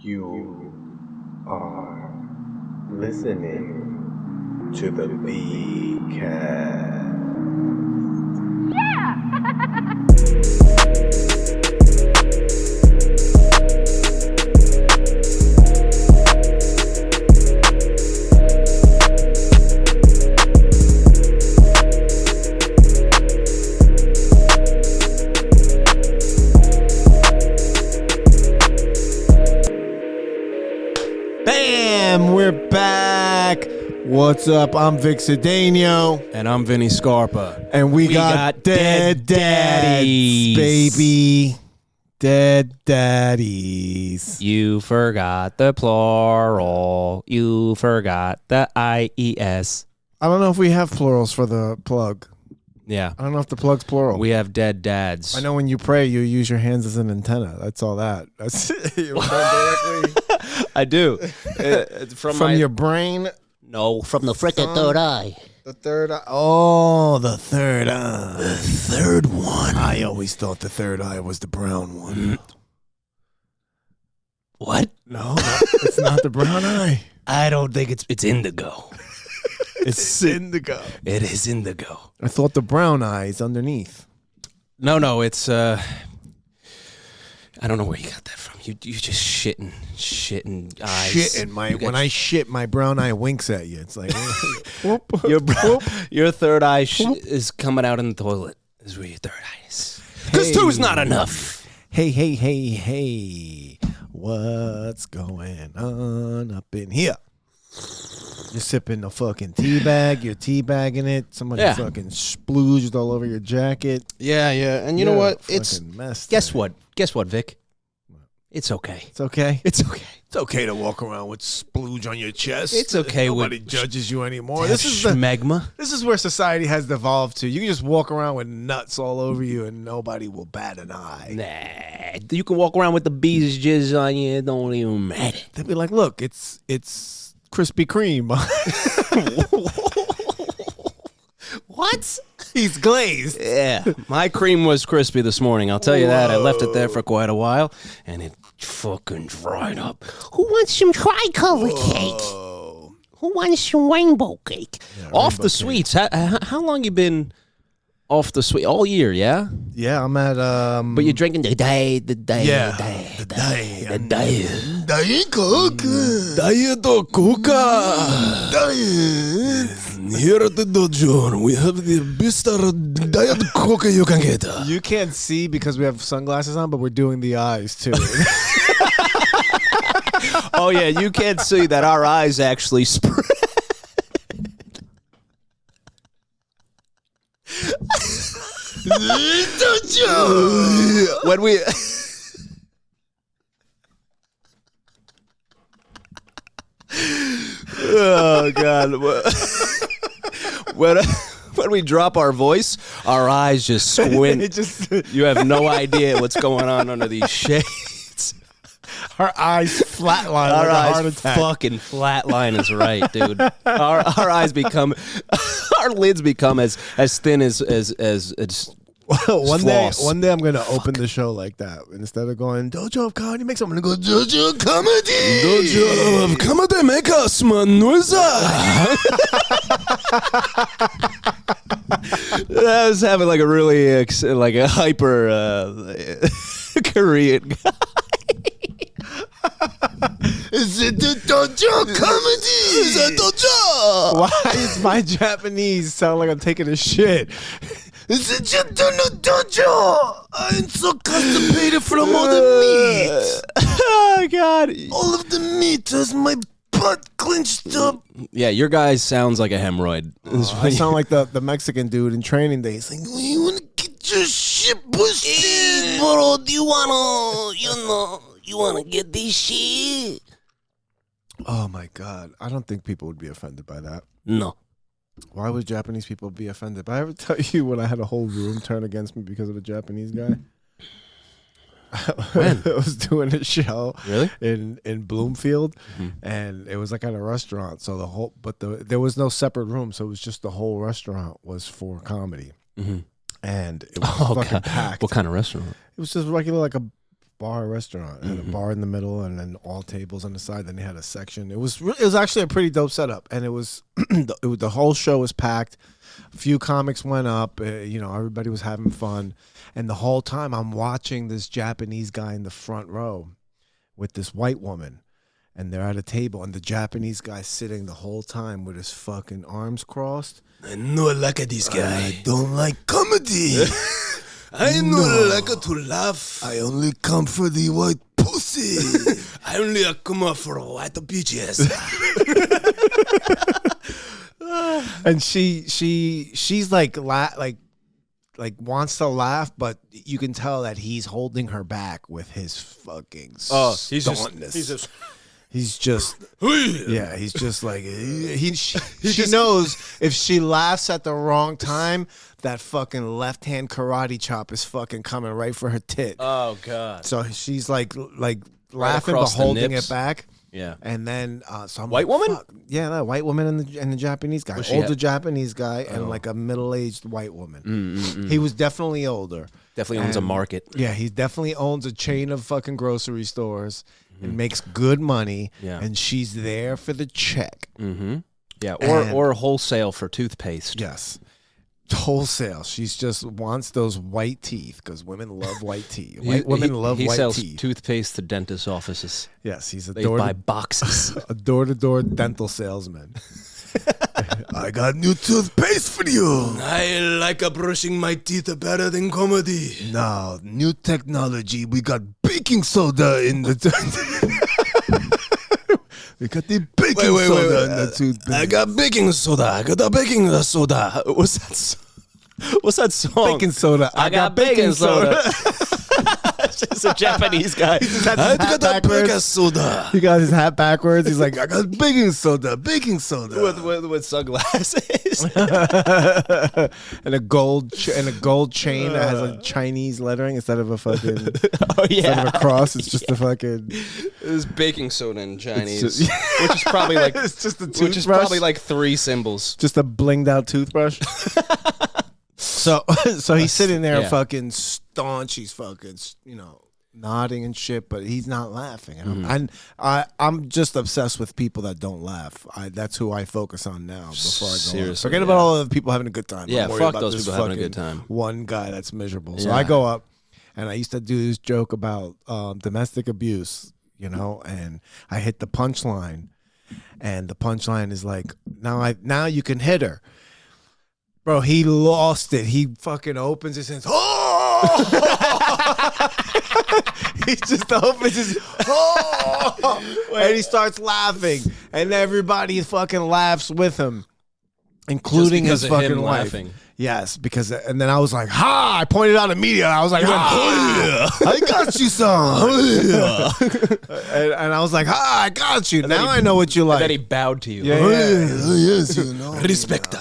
You are listening to the V-Cast. Bam! We're back. What's up? I'm Vic Cedeno. And I'm Vinny Scarpa. And we got Dead Daddies, baby. Dead Daddies. You forgot the plural. You forgot the IES. I don't know if we have plurals for the plug. Yeah. I don't know if the plug's plural. We have dead dads. I know when you pray, you use your hands as an antenna. That's all that. That's you directly I do. from your brain. No, From the frickin' third eye. The third eye. Oh, the third eye. The third one. I always thought the third eye was the brown one. What? No, it's not the brown eye. I don't think it's indigo. It's indigo. It is indigo. I thought the brown eye is underneath. No, it's I don't know where you got that from. You just shitting eyes. When I shit, my brown eye winks at you. It's like whoop, your third eye is coming out in the toilet. Is where your third eye is. Because two's not enough. Hey, what's going on up in here? You're sipping a fucking tea bag. You're teabagging it. Somebody fucking splooged all over your jacket. Yeah. And you know what? It's Guess what, Vic? It's okay. It's okay. It's okay. It's okay to walk around with splooge on your chest. It's okay. Nobody judges you anymore. This is schmegma. This is where society has devolved to. You can just walk around with nuts all over you and nobody will bat an eye. Nah, you can walk around with the bees jizz on you. It don't even matter. They'll be like, look, it's Krispy Kreme. What? He's glazed. Yeah, my cream was crispy this morning. I'll tell you that. I left it there for quite a while, and it fucking dried up. Who wants some tricolor cake? Who wants some rainbow cake? Yeah, off the sweets. How long you been off the sweet? All year, yeah? Yeah, I'm at But you're drinking the Diet Coke. Diet. Here at the dojo, we have the best Diet Coke you can get. You can't see because we have sunglasses on, but we're doing the eyes too. Oh yeah, you can't see that our eyes actually spread. When we oh god, when we drop our voice, our eyes just squint. You have no idea what's going on under these shades. Our eyes flatline like a heart attack. Fucking flatline is right, dude. Our eyes become, our lids become as thin as one floss. day I'm gonna open the show like that. Instead of going Dojo of Comedy, I'm gonna go Dojo of Comedy. Dojo of Comedy, make us manuza. I was having like a really like a hyper Korean guy. Is it the Dojo of Comedy? Is it Dojo? Why is my Japanese sound like I'm taking a shit? Is it just the Dojo? I'm so constipated from all the meat. Oh god! All of the meat has my butt clenched up. Yeah, your guy sounds like a hemorrhoid. I sound like the Mexican dude in Training Day. He's like, you want to get your shit pushed in? Bro, do you wanna get this shit? Oh my god. I don't think people would be offended by that. No. Why would Japanese people be offended? Did I ever tell you when I had a whole room turn against me because of a Japanese guy? When? I was doing a show Really? in Bloomfield, and it was like at a restaurant. So there was no separate room, so it was just the whole restaurant was for comedy, and it was fucking packed. What kind of restaurant? It was just regular, like a bar restaurant. It had a bar in the middle and then all tables on the side. Then they had a section. It was actually a pretty dope setup, and it was the whole show was packed. A few comics went up. Everybody was having fun, and the whole time I'm watching this Japanese guy in the front row with this white woman. And they're at a table, and the Japanese guy's sitting the whole time with his fucking arms crossed. I know like this guy. I don't like comedy. I know like to laugh. I only come for the white pussy. I only come for white bitches. And she's like wants to laugh, but you can tell that he's holding her back with his fucking stuntness. He's just like she knows if she laughs at the wrong time, that fucking left hand karate chop is fucking coming right for her tit. Oh god! So she's like laughing but holding it back. Yeah, and then some white woman. That white woman and the Japanese guy, older Japanese guy, and like a middle-aged white woman. He was definitely older. Definitely owns a market. Yeah, he definitely owns a chain of fucking grocery stores. And makes good money, and she's there for the check. Yeah, or wholesale for toothpaste. Yes, wholesale. She's just wants those white teeth because women love white teeth. Women love white teeth. He sells toothpaste to dentist offices. Yes, he's they buy boxes. A door-to-door dental salesman. I got new toothpaste for you. I like brushing my teeth better than comedy. Now, new technology. We got baking soda in the we got the baking soda in the toothpaste. I got baking soda. I got the baking soda. What's that song? Baking soda. I got baking soda. It's just a Japanese guy. I got the baking soda. He got his hat backwards. He's like, I got baking soda. With sunglasses and a gold chain that has a Chinese lettering instead of a fucking instead of a cross. It's just a fucking. It's baking soda in Chinese, which is probably like it's just a toothbrush. Which is probably like 3 symbols. Just a blinged out toothbrush. So he's sitting there fucking staunch. He's fucking, nodding and shit, but he's not laughing. And I'm just obsessed with people that don't laugh. That's who I focus on now before I go. Seriously, Forget about all the people having a good time. Yeah, I'm fuck those people having a good time. One guy that's miserable. So I go up, and I used to do this joke about domestic abuse, and I hit the punchline, and the punchline is like, now you can hit her. Bro, he lost it. He fucking opens his hands. Oh! He just opens his and he starts laughing. And everybody fucking laughs with him, including his fucking wife. Laughing. Yes, and then I was like, ha! I pointed out immediately. I was like, I got you some. and I was like, ha! I got you. Now I know what you like. And then he bowed to you. Yeah. Yes, Respecta.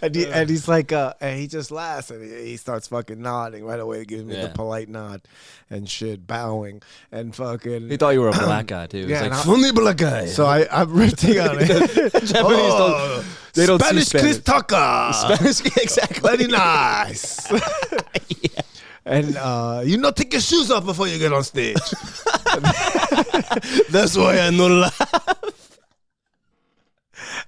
And he's like, and he just laughs and he starts fucking nodding right away, giving me the polite nod and shit, bowing and fucking. He thought you were a black guy too. Yeah, he's like, funny black guy. So I'm ripping on it. Japanese they don't Spanish see Spanish. Chris Tucker. Spanish, exactly. Very nice. And take your shoes off before you get on stage. That's why I know laugh.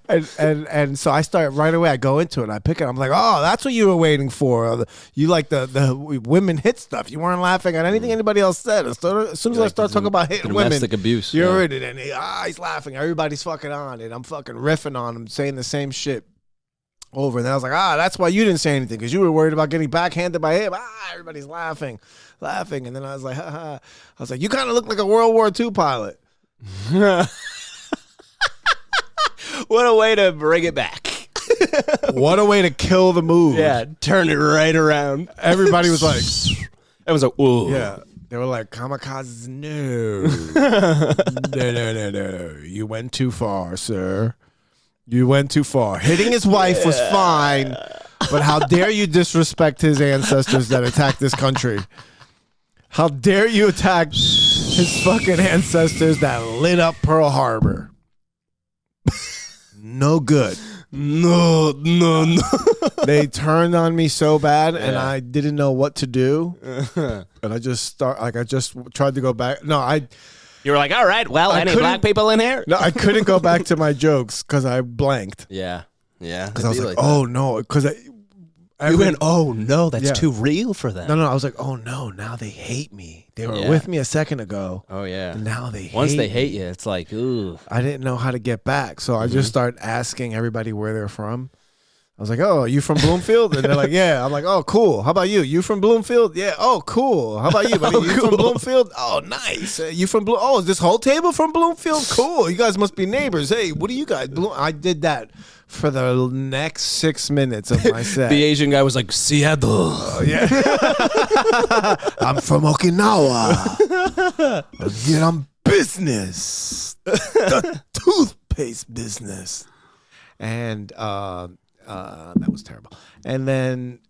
And so I start right away. I go into it. I pick it. I'm like, oh, that's what you were waiting for. You like the women hit stuff. You weren't laughing at anything anybody else said. As soon as I start talking about hitting women, domestic abuse, you're in it. And he's laughing. Everybody's fucking on it. I'm fucking riffing on him, saying the same shit over. And then I was like, that's why you didn't say anything, because you were worried about getting backhanded by him. Everybody's laughing. And then I was like, I was like, you kind of look like a World War II pilot. What a way to bring it back. What a way to kill the move. Yeah, turn it right around. Everybody was like, everyone's like, whoa. Yeah. They were like, kamikazes, no. No. You went too far, sir. You went too far. Hitting his wife was fine, but how dare you disrespect his ancestors that attacked this country? How dare you attack his fucking ancestors that lit up Pearl Harbor? No good. No. They turned on me so bad, and I didn't know what to do. And I just tried to go back. You were like, all right, well, any black people in here? No, I couldn't go back to my jokes because I blanked. Yeah. Because I was like, oh no, because you went, oh no, that's too real for them. No, I was like, oh no, now they hate me. They were with me a second ago. Oh yeah. And now they hate me. Once they hate you, it's like, ooh. I didn't know how to get back, so I just started asking everybody where they're from. I was like, oh, are you from Bloomfield? And they're like, yeah. I'm like, oh, cool. How about you? You from Bloomfield? Yeah. Oh, cool. How about you, buddy? You from Bloomfield? Oh, nice. You from Bloom? Oh, is this whole table from Bloomfield? Cool. You guys must be neighbors. Hey, what do you guys? I did that for the next 6 minutes of my set. The Asian guy was like, Seattle. Yeah. I'm from Okinawa. Get on business. The toothpaste business. And that was terrible. And then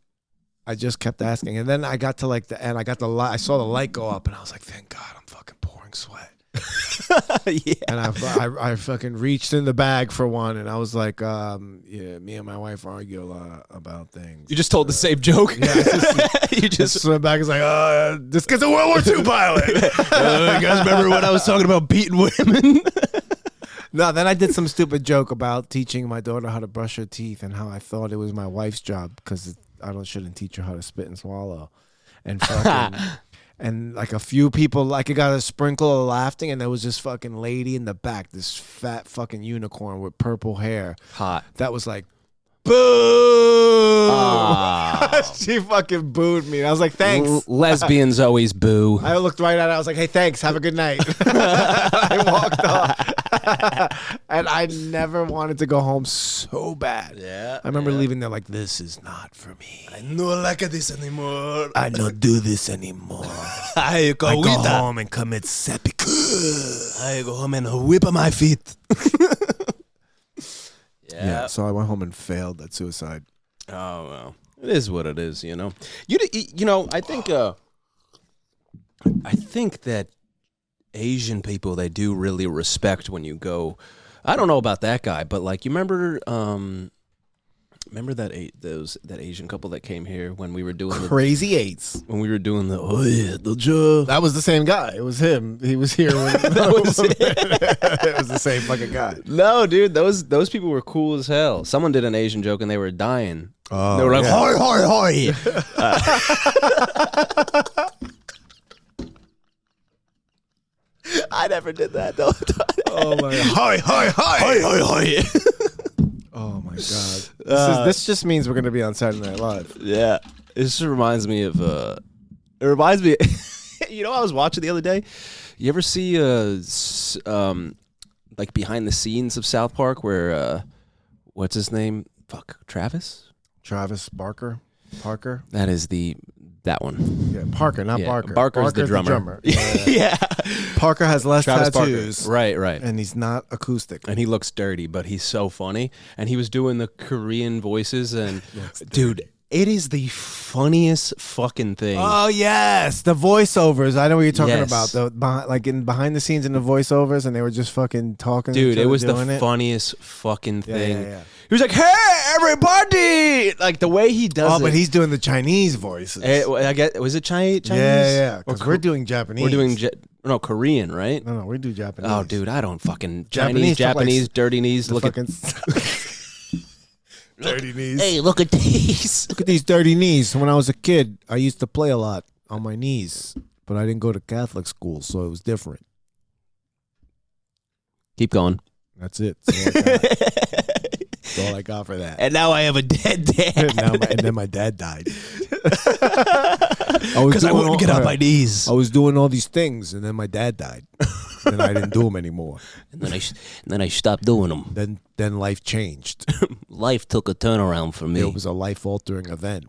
I just kept asking. And then I got to like the end. I saw the light go up, and I was like, thank God, I'm fucking pouring sweat. Yeah. And I fucking reached in the bag for one, and I was like, me and my wife argue a lot about things. You just told the same joke? Yeah, you just went back and was like, this kid's a World War II pilot. You guys remember when I was talking about beating women? No, then I did some stupid joke about teaching my daughter how to brush her teeth and how I thought it was my wife's job because shouldn't teach her how to spit and swallow. And fucking, and like a few people, like it got a sprinkle of laughing, and there was this fucking lady in the back, this fat fucking unicorn with purple hair. Hot. That was like, boo! She fucking booed me. I was like, thanks. Lesbians always boo. I looked right at it. I was like, hey, thanks. Have a good night. I walked off. And I never wanted to go home so bad. Yeah. I remember leaving there like, this is not for me. I don't like this anymore. I don't do this anymore. I go home and commit seppuku. I go home and whip my feet. Yeah, so I went home and failed at suicide. Oh, well. It is what it is, you know. You know, I think that Asian people, they do really respect when you go. I don't know about that guy, but like you remember that Asian couple that came here when we were doing Crazy Eights. When we were doing the job. That was the same guy. It was him. He was here when that was it. It was the same fucking guy. No, dude, those people were cool as hell. Someone did an Asian joke and they were dying. Oh, they were like, yeah. Hoi. I never did that though. Oh my God. Hoi. Oh my God. This just means we're gonna be on Saturday Night Live. Yeah. It just reminds me of you know what I was watching the other day? You ever see like behind the scenes of South Park where what's his name? Travis Parker. That is that one. Yeah, Parker, not Barker. Barker's the drummer. Yeah. Parker has less Travis tattoos. Parker. Right. And he's not acoustic. And he looks dirty, but he's so funny. And he was doing the Korean voices, and dude, it is the funniest fucking thing. Oh yes, the voiceovers. I know what you're talking about. Like in behind the scenes in the voiceovers, and they were just fucking talking. Dude, it was the funniest fucking thing. Yeah. He was like, "Hey, everybody!" Like the way he does it. Oh, but he's doing the Chinese voices. I guess was it Chinese? Yeah. Because we're doing Japanese. We're doing Korean, right? No, we do Japanese. Oh, dude, I don't fucking Japanese, Japanese dirty knees. Look at dirty knees. Hey, look at these. Look at these dirty knees. When I was a kid, I used to play a lot on my knees, but I didn't go to Catholic school, so it was different. Keep going. That's it. That's all I got for that. And now I have a dead dad. And then my dad died. Because I wouldn't get on my knees. I was doing all these things, and then my dad died. And I didn't do them anymore. And then I stopped doing them. Then life changed. Life took a turnaround for me. It was a life-altering event.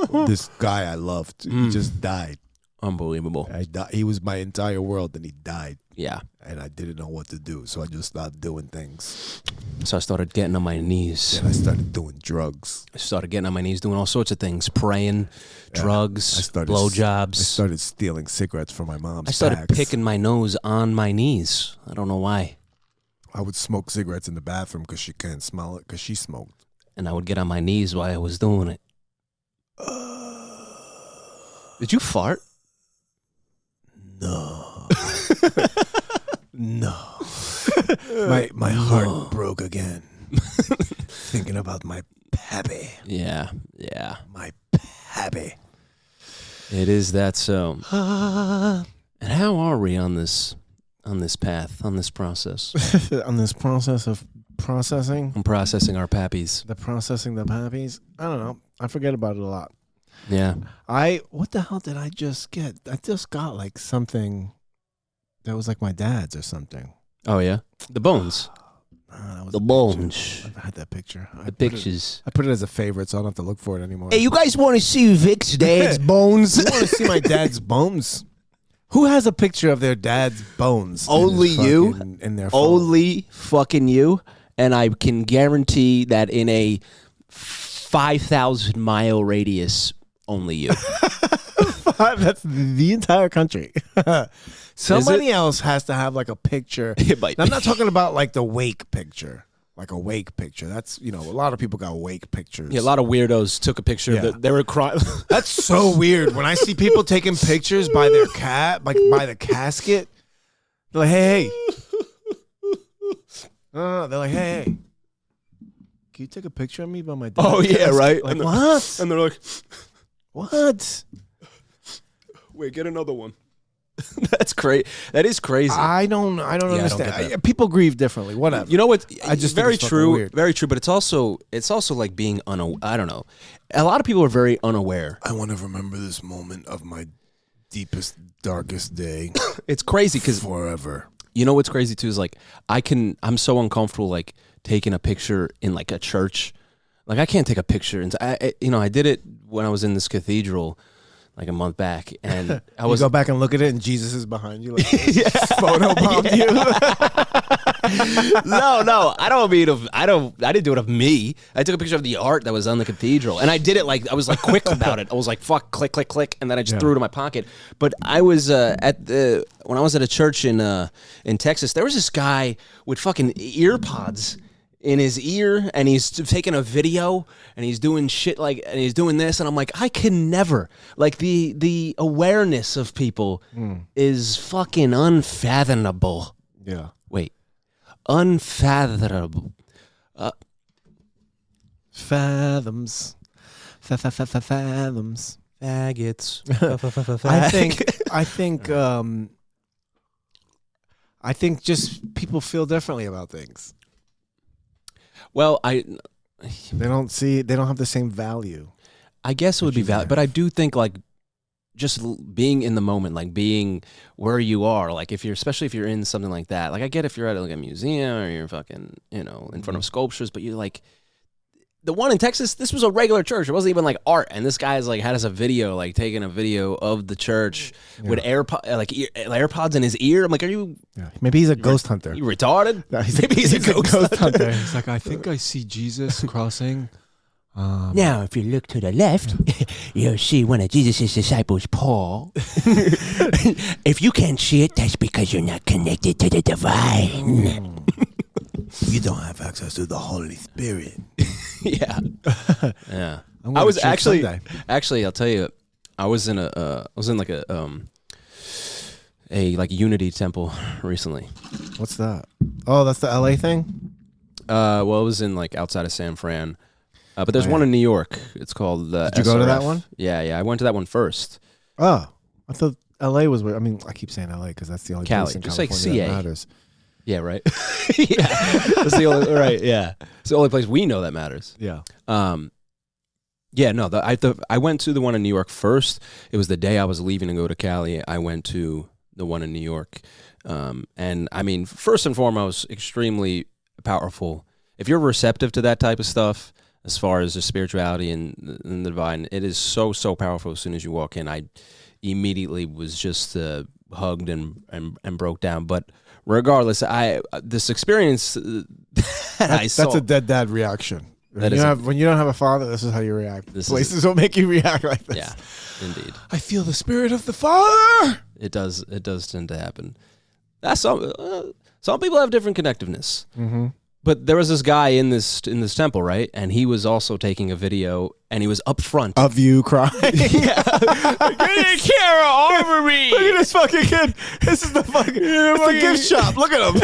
Where this guy I loved, he just died. Unbelievable. He was my entire world, and he died. Yeah. And I didn't know what to do, so I just stopped doing things. So I started getting on my knees. Then I started doing drugs. I started getting on my knees, doing all sorts of things, praying, drugs, blowjobs. I started stealing cigarettes from my mom's I started packs. picking my nose on my knees. I don't know why. I would smoke cigarettes in the bathroom because she couldn't smell it because she smoked. And I would get on my knees while I was doing it. Did you fart? No. No. My heart broke again. Thinking about my pappy. Yeah. My pappy. It is that so. And how are we on this path, on this process? On this process of processing? I'm processing our pappies. Processing the pappies? I don't know. I forget about it a lot. Yeah. What the hell did I just get? I just got like something that was like my dad's or something. Oh, yeah? The bones. The bones. I had that picture. The pictures. I put it as a favorite, so I don't have to look for it ananymore. Hey, you guys want to see Vic's dad's bones? You want to see my dad's bones? Who has a picture of their dad's bones? Only you. In their phone? Only fucking you. And I can guarantee that in a 5,000-mile radius, only you. That's the entire country. Somebody else has to have like a picture. I'm not talking about like the wake picture. Like a wake picture. That's, a lot of people got wake pictures. Yeah, a lot of weirdos took a picture. Yeah. They were crying. That's so weird. When I see people taking pictures by their cat, like by the casket, they're like, hey. No, they're like, hey. Can you take a picture of me by my dad? Oh, yeah, right. Like, what? And they're like, what? wait, get another one. That's crazy. That is crazy. I don't understand. I don't get People grieve differently. Whatever. You know what? I just very think it's true. weird. Very true. But it's also like being I don't know. A lot of people are very unaware. I want to remember this moment of my deepest, darkest day. It's crazy because forever. You know what's crazy too is like I'm so uncomfortable like taking a picture in like a church. Like I can't take a picture, and I did it when I was in this cathedral. Like a month back, and I was go back and look at it, and Jesus is behind you, like photo bombed you. No, I didn't do it of me. I took a picture of the art that was on the cathedral, and I did it like I was like quick about it. I was like, "Fuck, click, click, click," and then I just threw it in my pocket. But I was when I was at a church in Texas, there was this guy with fucking ear pods in his ear, and he's taking a video, and he's doing shit like, and he's doing this, and I'm like, I can never, like the awareness of people is fucking unfathomable. Yeah. Wait, unfathomable. Fathoms. Fathoms. Faggots. I think just people feel differently about things. Well, they don't have the same value. I guess it would be valid, but I do think like just being in the moment, like being where you are, like especially if you're in something like that. Like I get if you're at like a museum or you're fucking, in front of sculptures, but you're like, the one in Texas, this was a regular church. It wasn't even like art. And this guy's like had us a video, like taking a video of the church with AirPods in his ear. I'm like, are you? Yeah. Maybe he's a ghost hunter. You retarded? No, Maybe he's a ghost hunter. He's like, I think I see Jesus crossing. Now, if you look to the left, you'll see one of Jesus' disciples, Paul. If you can't see it, that's because you're not connected to the divine. You don't have access to the Holy Spirit. Yeah. I was actually, I'll tell you, I was in like a Unity temple recently. What's that? Oh, that's the LA thing? Well, it was in like outside of San Fran. But there's one in New York. It's called Did you go to that one? Yeah. I went to that one first. Oh, I thought LA was where, I keep saying LA because that's the only place in just California like CA. that matters. Yeah, right. Yeah, that's the only right. Yeah, it's the only place we know that matters. Yeah. Yeah. No, I went to the one in New York first. It was the day I was leaving to go to Cali. I went to the one in New York, and I mean, first and foremost, extremely powerful. If you're receptive to that type of stuff, as far as the spirituality and the divine, it is so powerful. As soon as you walk in, I immediately was just hugged and broke down. But regardless, this experience that I saw. That's a dead dad reaction. When you don't have a father, this is how you react. Places will make you react like this. Yeah, indeed. I feel the spirit of the father. It does tend to happen. That's some people have different connectiveness. Mm-hmm. But there was this guy in this temple, right? And he was also taking a video, and he was up front of you crying. Yeah, Kara, armor me. Look at this fucking kid. This is the fucking it's the gift shop. Look at him.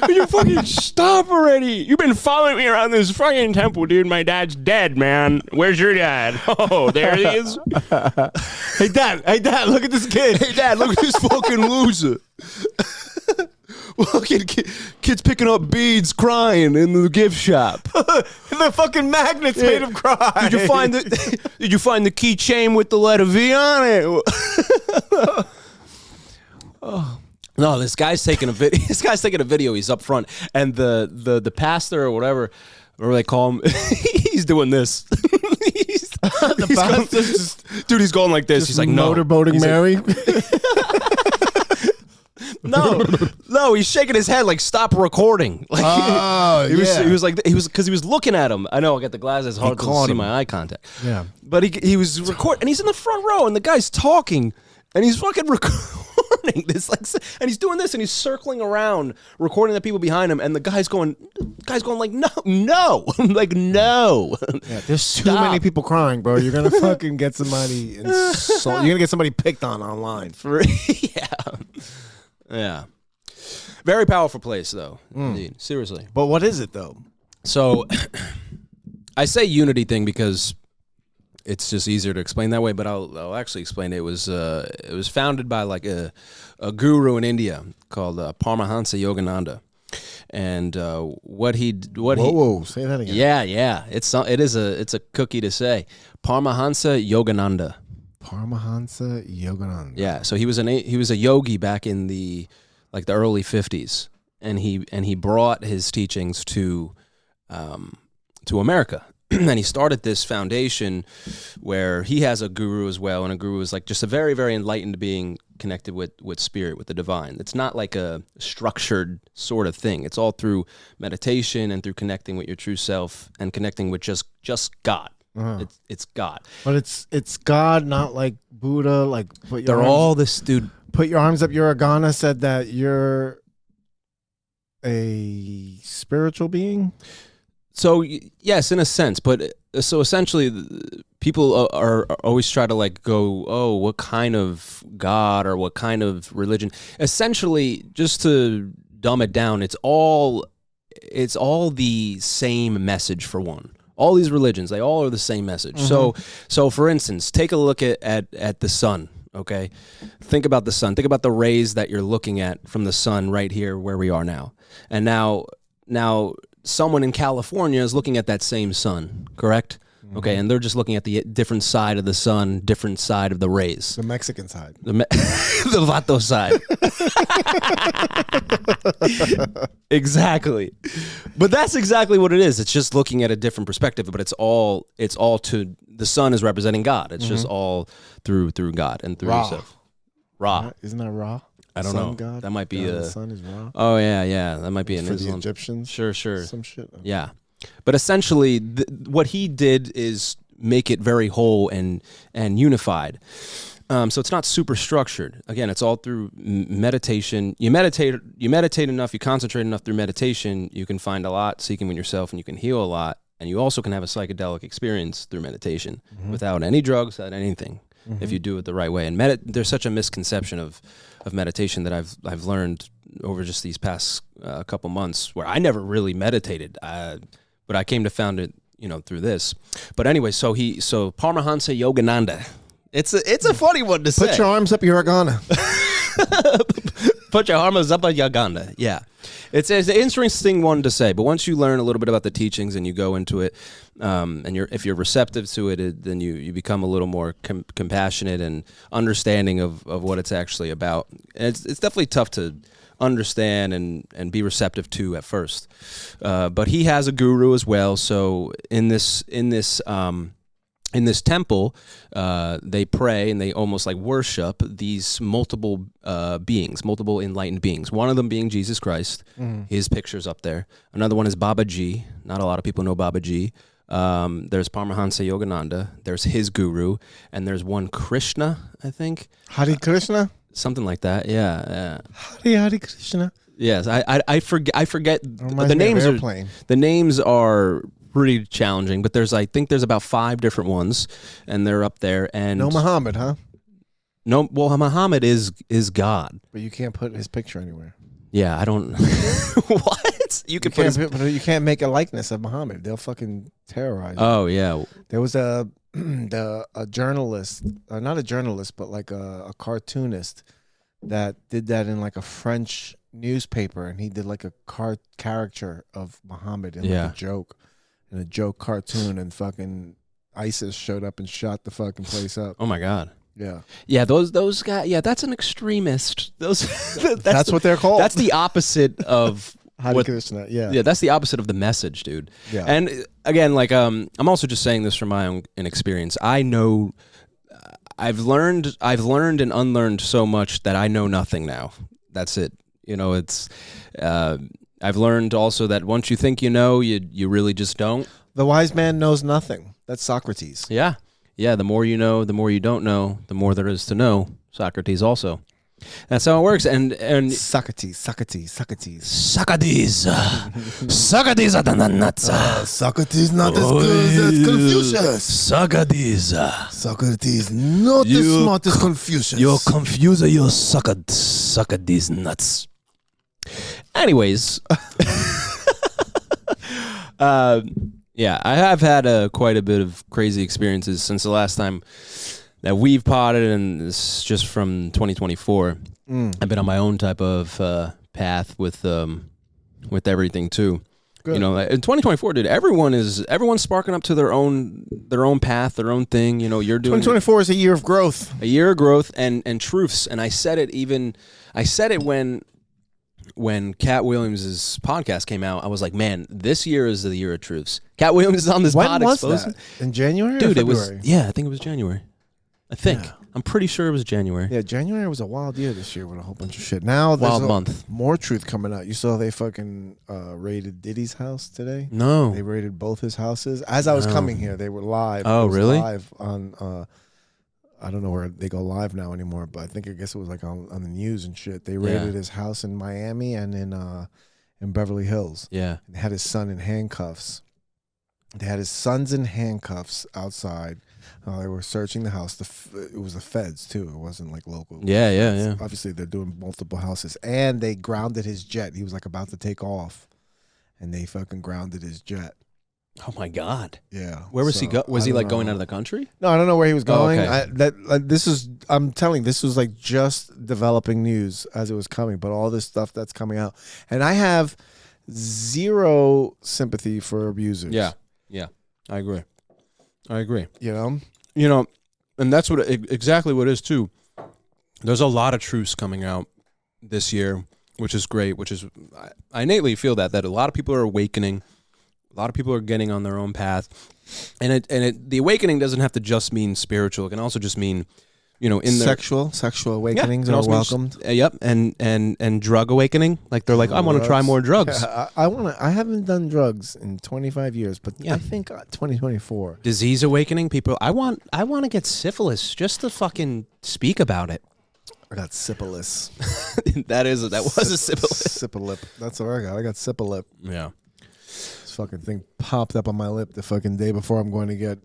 You fucking stop already. You've been following me around this fucking temple, dude. My dad's dead, man. Where's your dad? Oh, there he is. Hey, Dad, look at this kid. Hey, Dad, look at this fucking loser. Fucking kids picking up beads, crying in the gift shop. The fucking magnets made him cry. Did you find the keychain with the letter V on it? Oh. No, this guy's taking a video. This guy's taking a video. He's up front, and the pastor or whatever they call him, he's doing this. He's going like this. He's like, no, motorboating Mary. No, he's shaking his head like, stop recording. Like, he was because he was looking at him. I know, I got the glasses, hard to see my eye contact. Yeah, but he was recording, and he's in the front row, and the guy's talking, and he's fucking recording this, like, and he's doing this, and he's circling around, recording the people behind him, and the guy's going like, no, I'm like, no. Yeah, there's too many people crying, bro. You're gonna fucking get somebody you're gonna get somebody picked on online. Yeah. Very powerful place, though. Indeed. Seriously. But what is it, though? So, I say unity thing because it's just easier to explain that way, but I'll actually explain it. It was founded by like a guru in India called Paramahansa Yogananda. And Whoa, say that again. Yeah. It's a cookie to say. Paramahansa Yogananda. Paramahansa Yogananda. Yeah, so he was a yogi back in the early 50s, and he brought his teachings to America. And he started this foundation where he has a guru as well, and a guru is like just a very, very enlightened being connected with spirit, with the divine. It's not like a structured sort of thing. It's all through meditation and through connecting with your true self and connecting with just God. Uh-huh. It's God, but it's God, not like Buddha. Like they're all this dude. Put your arms up. Uragana said that you're a spiritual being. So yes, in a sense, but so essentially, people are always try to like go, oh, what kind of God or what kind of religion? Essentially, just to dumb it down, it's all the same message for one. All these religions, they all are the same message. Mm-hmm. So for instance, take a look at the sun, okay? Think about the sun. Think about the rays that you're looking at from the sun right here where we are now. And now someone in California is looking at that same sun, correct? Mm-hmm. Okay, and they're just looking at the different side of the sun, different side of the rays. The Mexican side. The Vato side. Exactly. But that's exactly what it is. It's just looking at a different perspective, but it's all to the sun is representing God. It's just all through God and through yourself. Ra. Isn't that Ra? I don't know. God? That might be the sun is Ra. Oh yeah. That might be an for Islam. the Egyptians. Sure. Some shit. Okay. Yeah. But essentially, what he did is make it very whole and unified. So it's not super structured. Again, it's all through meditation. You meditate enough, you concentrate enough through meditation, you can find a lot, seeking with yourself, and you can heal a lot. And you also can have a psychedelic experience through meditation without any drugs, without anything, if you do it the right way. And there's such a misconception of meditation that I've learned over just these past couple months, where I never really meditated. But I came to found it, through this. But anyway, so Paramahansa Yogananda. It's a funny one to say. Put your arms up, Uragana. Put your arms up, Uragana. Yeah, it's an interesting one to say. But once you learn a little bit about the teachings and you go into it, and if you're receptive to it, then you become a little more compassionate and understanding of what it's actually about. And it's definitely tough to understand and be receptive to at first, but he has a guru as well. So in this temple, they pray and they almost like worship these multiple beings, multiple enlightened beings. One of them being Jesus Christ. His picture's up there. Another one is Babaji. Not a lot of people know Babaji. There's Paramahansa Yogananda. There's his guru, and there's one Krishna, I think. Hare Krishna. something like that. Yeah. Hare Krishna. Yes, I forget Reminds the me of names are Airplane. the names are pretty challenging, but I think there's about 5 different ones, and they're up there. And No Muhammad, huh? no, well, Muhammad is God. But you can't put his picture anywhere. Yeah, I don't. What? You can put his. You can't make a likeness of Muhammad. They'll fucking terrorize you. Oh yeah. There was a journalist, not a journalist, but like a cartoonist that did that in like a French newspaper, and he did like a caricature of Muhammad in like a joke cartoon, and fucking ISIS showed up and shot the fucking place up. Oh my God. Yeah. Yeah, those guys. Yeah, that's an extremist. Those. That's what they're called. That's the opposite of. Hare Krishna. Yeah, that's the opposite of the message, dude. Yeah. And again, like I'm also just saying this from my own experience. I know I've learned and unlearned so much that I know nothing now. That's it. You know, it's I've learned also that once you think you know, you really just don't. The wise man knows nothing. That's Socrates. Yeah. Yeah, the more you know, the more you don't know, the more there is to know. Socrates also. That's how it works. And Socrates. Socrates. Socrates are the nuts. Socrates not as good as Confucius. Socrates. Socrates not as smart as Confucius. You're confused. You're Socrates nuts. Anyways. Yeah, I have had quite a bit of crazy experiences since the last time that we've potted, and it's just from 2024. I've been on my own type of path with everything too. Good. You know, in 2024, dude, everyone's sparking up to their own path, their own thing. You know, you're doing 2024 is a year of growth, and truths. And I said it when Cat Williams' podcast came out. I was like, man, this year is the year of truths. Cat Williams is on this pod. When was that? In January? Dude, or it was. February? Yeah, I think it was January. I think. Yeah. I'm pretty sure it was January. Yeah, January was a wild year this year with a whole bunch of shit. Now there's Wild month. more truth coming out. You saw they fucking raided Diddy's house today? No. They raided both his houses. As I was coming here, they were live. Oh, It was really? Live on, I don't know where they go live now anymore, but I guess it was like on the news and shit. They raided his house in Miami and in Beverly Hills. Yeah. They had his son in handcuffs. They had his sons in handcuffs outside. They were searching the house. It was the feds too. It wasn't like local. Yeah. Obviously, they're doing multiple houses, and they grounded his jet. He was like about to take off, and they fucking grounded his jet. Oh my God. Yeah. Where was he go? Was I he don't like going know. out of the country? No, I don't know where he was going. okay. I'm telling, this was like just developing news as it was coming, but all this stuff that's coming out, and I have zero sympathy for abusers. Yeah. I agree. You know. And that's exactly what it is too. There's a lot of truths coming out this year, which is great. I innately feel that a lot of people are awakening. A lot of people are getting on their own path, and the awakening doesn't have to just mean spiritual. It can also just mean, in their sexual awakenings are welcomed. Yep, and drug awakening. Like they're like, I want to try more drugs. Yeah, I haven't done drugs in 25 years, but I think 2024. Disease awakening. People, I want to get syphilis just to fucking speak about it. I got syphilis. that was a syphilis. Syphilip. That's what I got. I got syphilip. Yeah. This fucking thing popped up on my lip the fucking day before I'm going to get.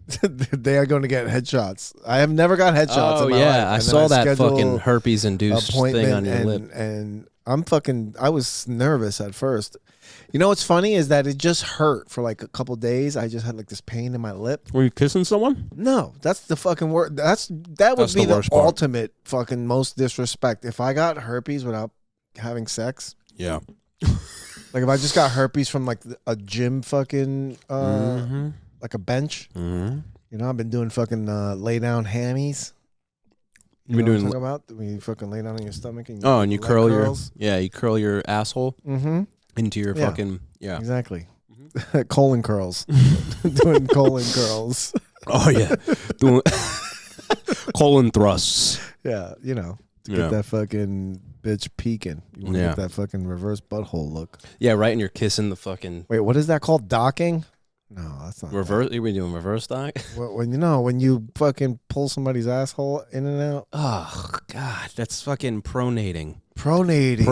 The day I'm going to get headshots. I have never got headshots. in my life. I saw that fucking herpes-induced thing on your lip. And I was nervous at first. You know what's funny is that it just hurt for like a couple days. I just had like this pain in my lip. Were you kissing someone? No, that's the fucking word. That would be the ultimate fucking most disrespect. If I got herpes without having sex. Yeah. Like if I just got herpes from like a gym fucking like a bench. Mm-hmm. I've been doing fucking lay down hammies. You've been doing what I'm talking about? When you fucking lay down on your stomach and you curl you curl your asshole into your fucking exactly. Colon curls. Doing colon curls. Oh yeah. Doing colon thrusts. Yeah, to get that fucking bitch peeking. You want to get that fucking reverse butthole look. Yeah, right, and you're kissing the fucking... Wait, what is that called? Docking? No, that's not Reverse? Are we doing reverse dog? when you fucking pull somebody's asshole in and out. Oh God, that's fucking pronating. Pronating.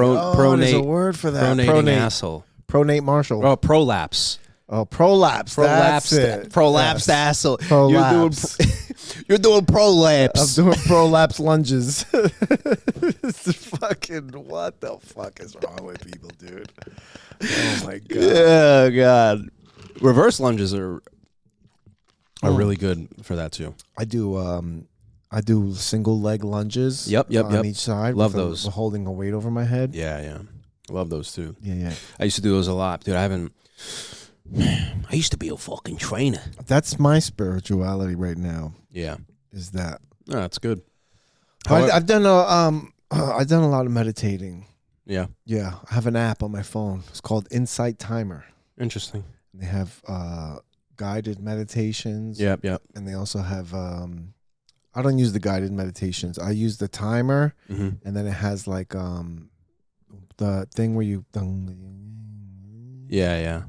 There's a word for that. Pronating asshole. Pronate Marshall. Oh, prolapse. Oh, prolapse. That's it. Prolapsed Yes. asshole. Prolapse. You're doing prolapse. I'm doing prolapse lunges. It's fucking, what the fuck is wrong with people, dude? Oh my god. Oh God. Reverse lunges are really good for that too. I do single leg lunges. Yep. On each side. Love with those. Holding a weight over my head. Yeah. Love those too. Yeah. I used to do those a lot, dude. I used to be a fucking trainer. That's my spirituality right now. Yeah. Is that? No, that's good. I've done a lot of meditating. Yeah. Yeah, I have an app on my phone. It's called Insight Timer. Interesting. They have guided meditations. Yep. And they also have I don't use the guided meditations. I use the timer, and then it has like the thing where you Yeah.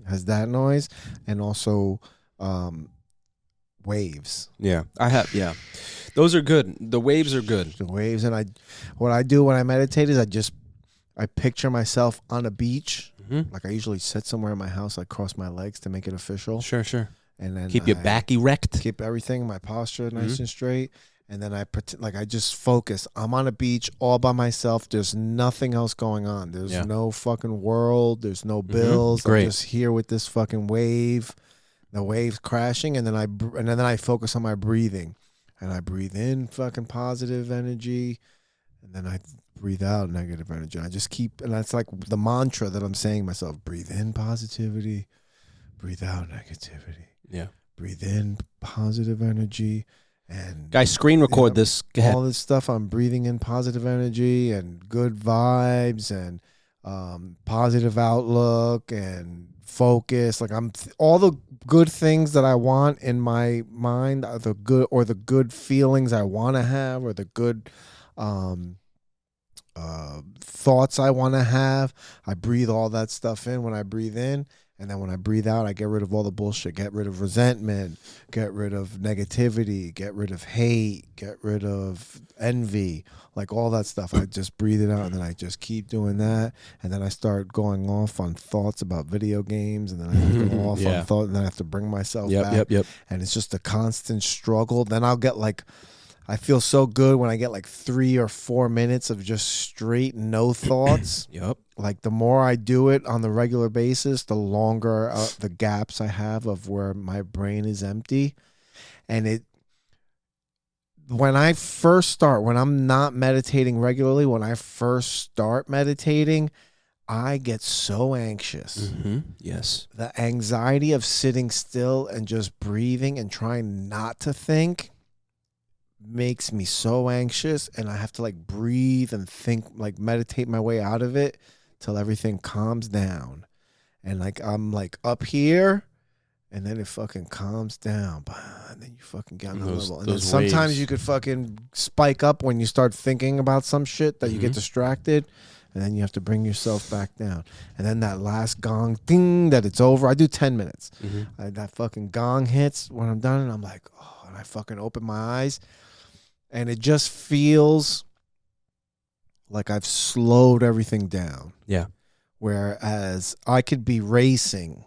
has that noise, and also waves. Yeah. Those are good. The waves are good. The waves, and what I do when I meditate is I picture myself on a beach. Like I usually sit somewhere in my house, I cross my legs to make it official. Sure. And then Keep your back erect. keep everything, my posture nice and straight. And then I just focus. I'm on a beach all by myself. There's nothing else going on. There's no fucking world. There's no bills. Great. I'm just here with this fucking wave. The wave's crashing, and then I focus on my breathing. And I breathe in fucking positive energy, and then I breathe out negative energy. I just keep, and that's like the mantra that I'm saying to myself: breathe in positivity, breathe out negativity. Yeah. Breathe in positive energy, and Guys, screen record this. Go ahead. all this stuff. I'm breathing in positive energy and good vibes and positive outlook and focus. Like all the good things that I want in my mind are the good feelings I want to have, or the good thoughts I want to have. I breathe all that stuff in when I breathe in. And then when I breathe out, I get rid of all the bullshit, get rid of resentment, get rid of negativity, get rid of hate, get rid of envy, like all that stuff. I just breathe it out, and then I just keep doing that. And then I start going off on thoughts about video games, and then I have to go off on thought, and then I have to bring myself back. Yep. And it's just a constant struggle. Then I'll get I feel so good when I get 3 or 4 minutes of just straight no thoughts. Yep. Like the more I do it on the regular basis, the longer the gaps I have of where my brain is empty. And when I'm not meditating regularly, when I first start meditating, I get so anxious. Yes. The anxiety of sitting still and just breathing and trying not to think makes me so anxious, and I have to breathe and think, meditate my way out of it till everything calms down. And I'm up here, and then it fucking calms down, and then you fucking get on the level. And then sometimes waves. you could fucking spike up when you start thinking about some shit that you get distracted, and then you have to bring yourself back down. And then that last gong ding that it's over. I do 10 minutes. That fucking gong hits when I'm done, and I'm like, oh, and I fucking open my eyes. And it just feels like I've slowed everything down. Yeah. Whereas I could be racing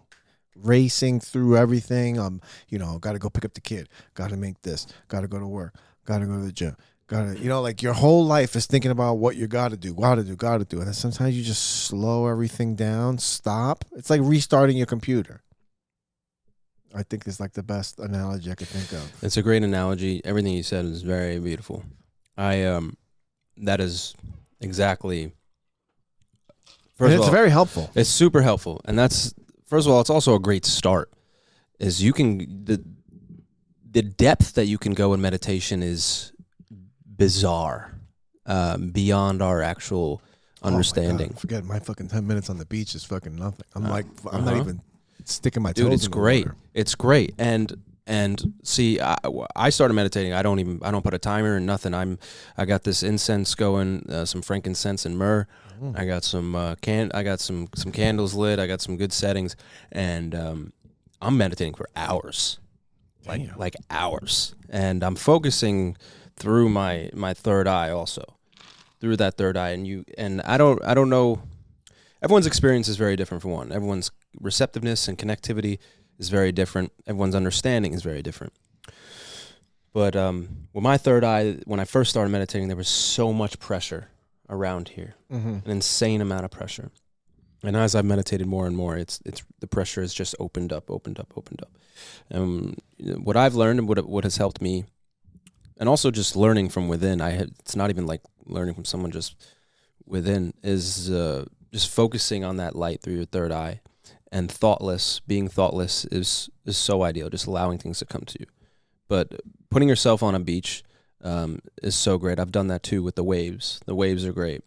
through everything. Got to go pick up the kid. Got to make this. Got to go to work. Got to go to the gym. Got to, your whole life is thinking about what you got to do. And then sometimes you just slow everything down, stop. It's like restarting your computer. I think is the best analogy I could think of. It's a great analogy. Everything you said is very beautiful. That is exactly. It's very helpful. It's super helpful, and that's first of all. It's also a great start. Is you can the depth that you can go in meditation is bizarre, beyond our actual understanding. Oh my God, forget my fucking 10 minutes on the beach is fucking nothing. I'm I'm not even sticking my toes. Dude, it's in the great. water. It's great. And see, I started meditating. I don't put a timer and nothing. I got this incense going, some frankincense and myrrh. I got some I got some candles lit. I got some good settings, and I'm meditating for hours, like hours, and I'm focusing through my third eye also, through that third eye, and I don't know. Everyone's experience is very different for one. Everyone's receptiveness and connectivity is very different. Everyone's understanding is very different. But with my third eye, when I first started meditating, there was so much pressure around here, an insane amount of pressure. And as I've meditated more and more, it's the pressure has just opened up. What I've learned and what has helped me, and also just learning from within. It's not even like learning from someone just within, is just focusing on that light through your third eye, and being thoughtless is so ideal. Just allowing things to come to you. But putting yourself on a beach is so great. I've done that too with the waves. The waves are great.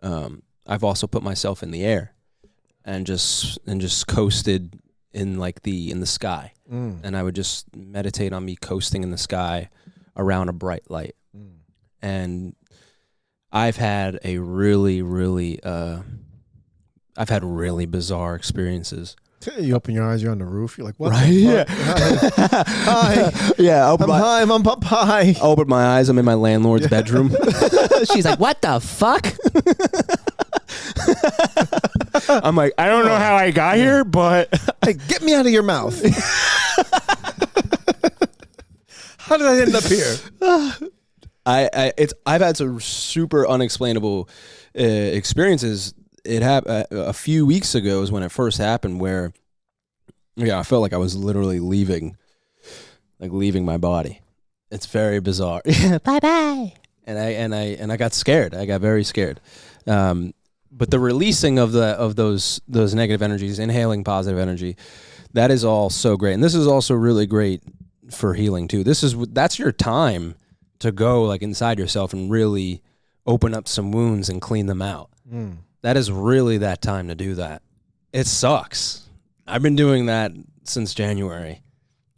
I've also put myself in the air and just coasted in the sky. And I would just meditate on me coasting in the sky around a bright light. And I've had really bizarre experiences. You open your eyes, you're on the roof. You're like, what? Right? The fuck? Yeah. Hi. Yeah. I'm up high. Open my eyes. I'm in my landlord's bedroom. She's like, what the fuck? I'm like, I don't know how I got here, but Hey, get me out of your mouth. How did I end up here? I've had some super unexplainable experiences. It happened a few weeks ago is when it first happened, where I felt like I was literally leaving my body. It's very bizarre. Bye bye. And I got scared. I got very scared. But the releasing of those negative energies, inhaling positive energy, that is all so great. And this is also really great for healing too. That's your time to go like inside yourself and really open up some wounds and clean them out. That is really that time to do that. It sucks. I've been doing that since January.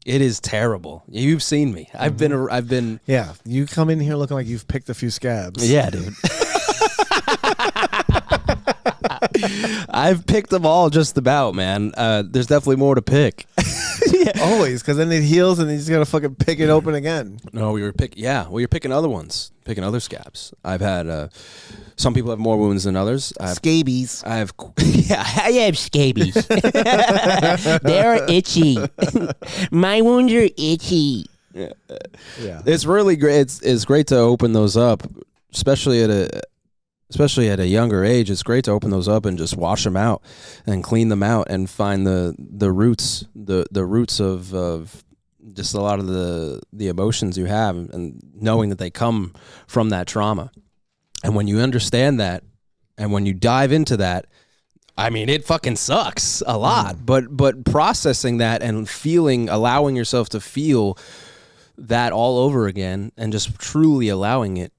It is terrible. You've seen me. I've been. Yeah, you come in here looking like you've picked a few scabs. Yeah, dude. I've picked them all just about, man. There's definitely more to pick. Always, because then it heals and you just gotta fucking pick it open again. No, you're picking other ones, picking other scabs. I've had some people have more wounds than others. Scabies. I have I have scabies. They're itchy. My wounds are itchy. Yeah. It's really great. It's great to open those up, especially at a younger age. It's great to open those up and just wash them out and clean them out and find the roots, the roots of just a lot of the emotions you have, and knowing that they come from that trauma. And when you understand that, and when you dive into that, I mean, it fucking sucks a lot. But processing that and allowing yourself to feel that all over again, and just truly allowing it,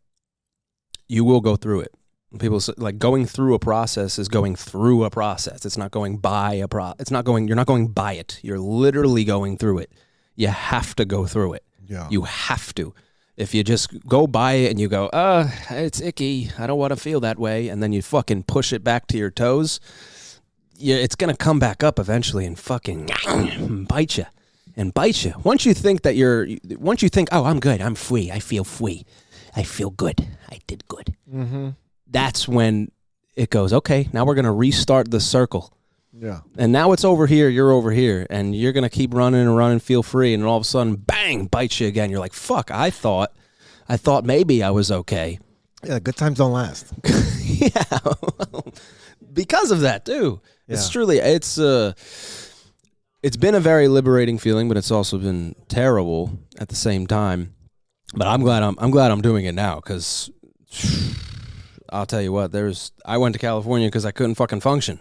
you will go through it. People say, like, going through a process is going through a process. It's not going by a It's not going. You're not going by it. You're literally going through it. You have to go through it. Yeah. You have to. If you just go by it and you go, it's icky, I don't want to feel that way, and then you fucking push it back to your toes, it's gonna come back up eventually and fucking bite you. Once you think, oh, I'm good, I'm free, I feel good, I did good. Mm-hmm. That's when it goes, okay, now we're going to restart the circle. Yeah. And now it's over here, you're over here, and you're going to keep running and running, feel free, and all of a sudden, bang, bites you again. You're like, fuck, I thought maybe I was okay. Yeah, good times don't last. Yeah. Because of that, too. Yeah. It's truly, it's been a very liberating feeling, but it's also been terrible at the same time. But I'm glad I'm doing it now, because I'll tell you what, I went to California because I couldn't fucking function.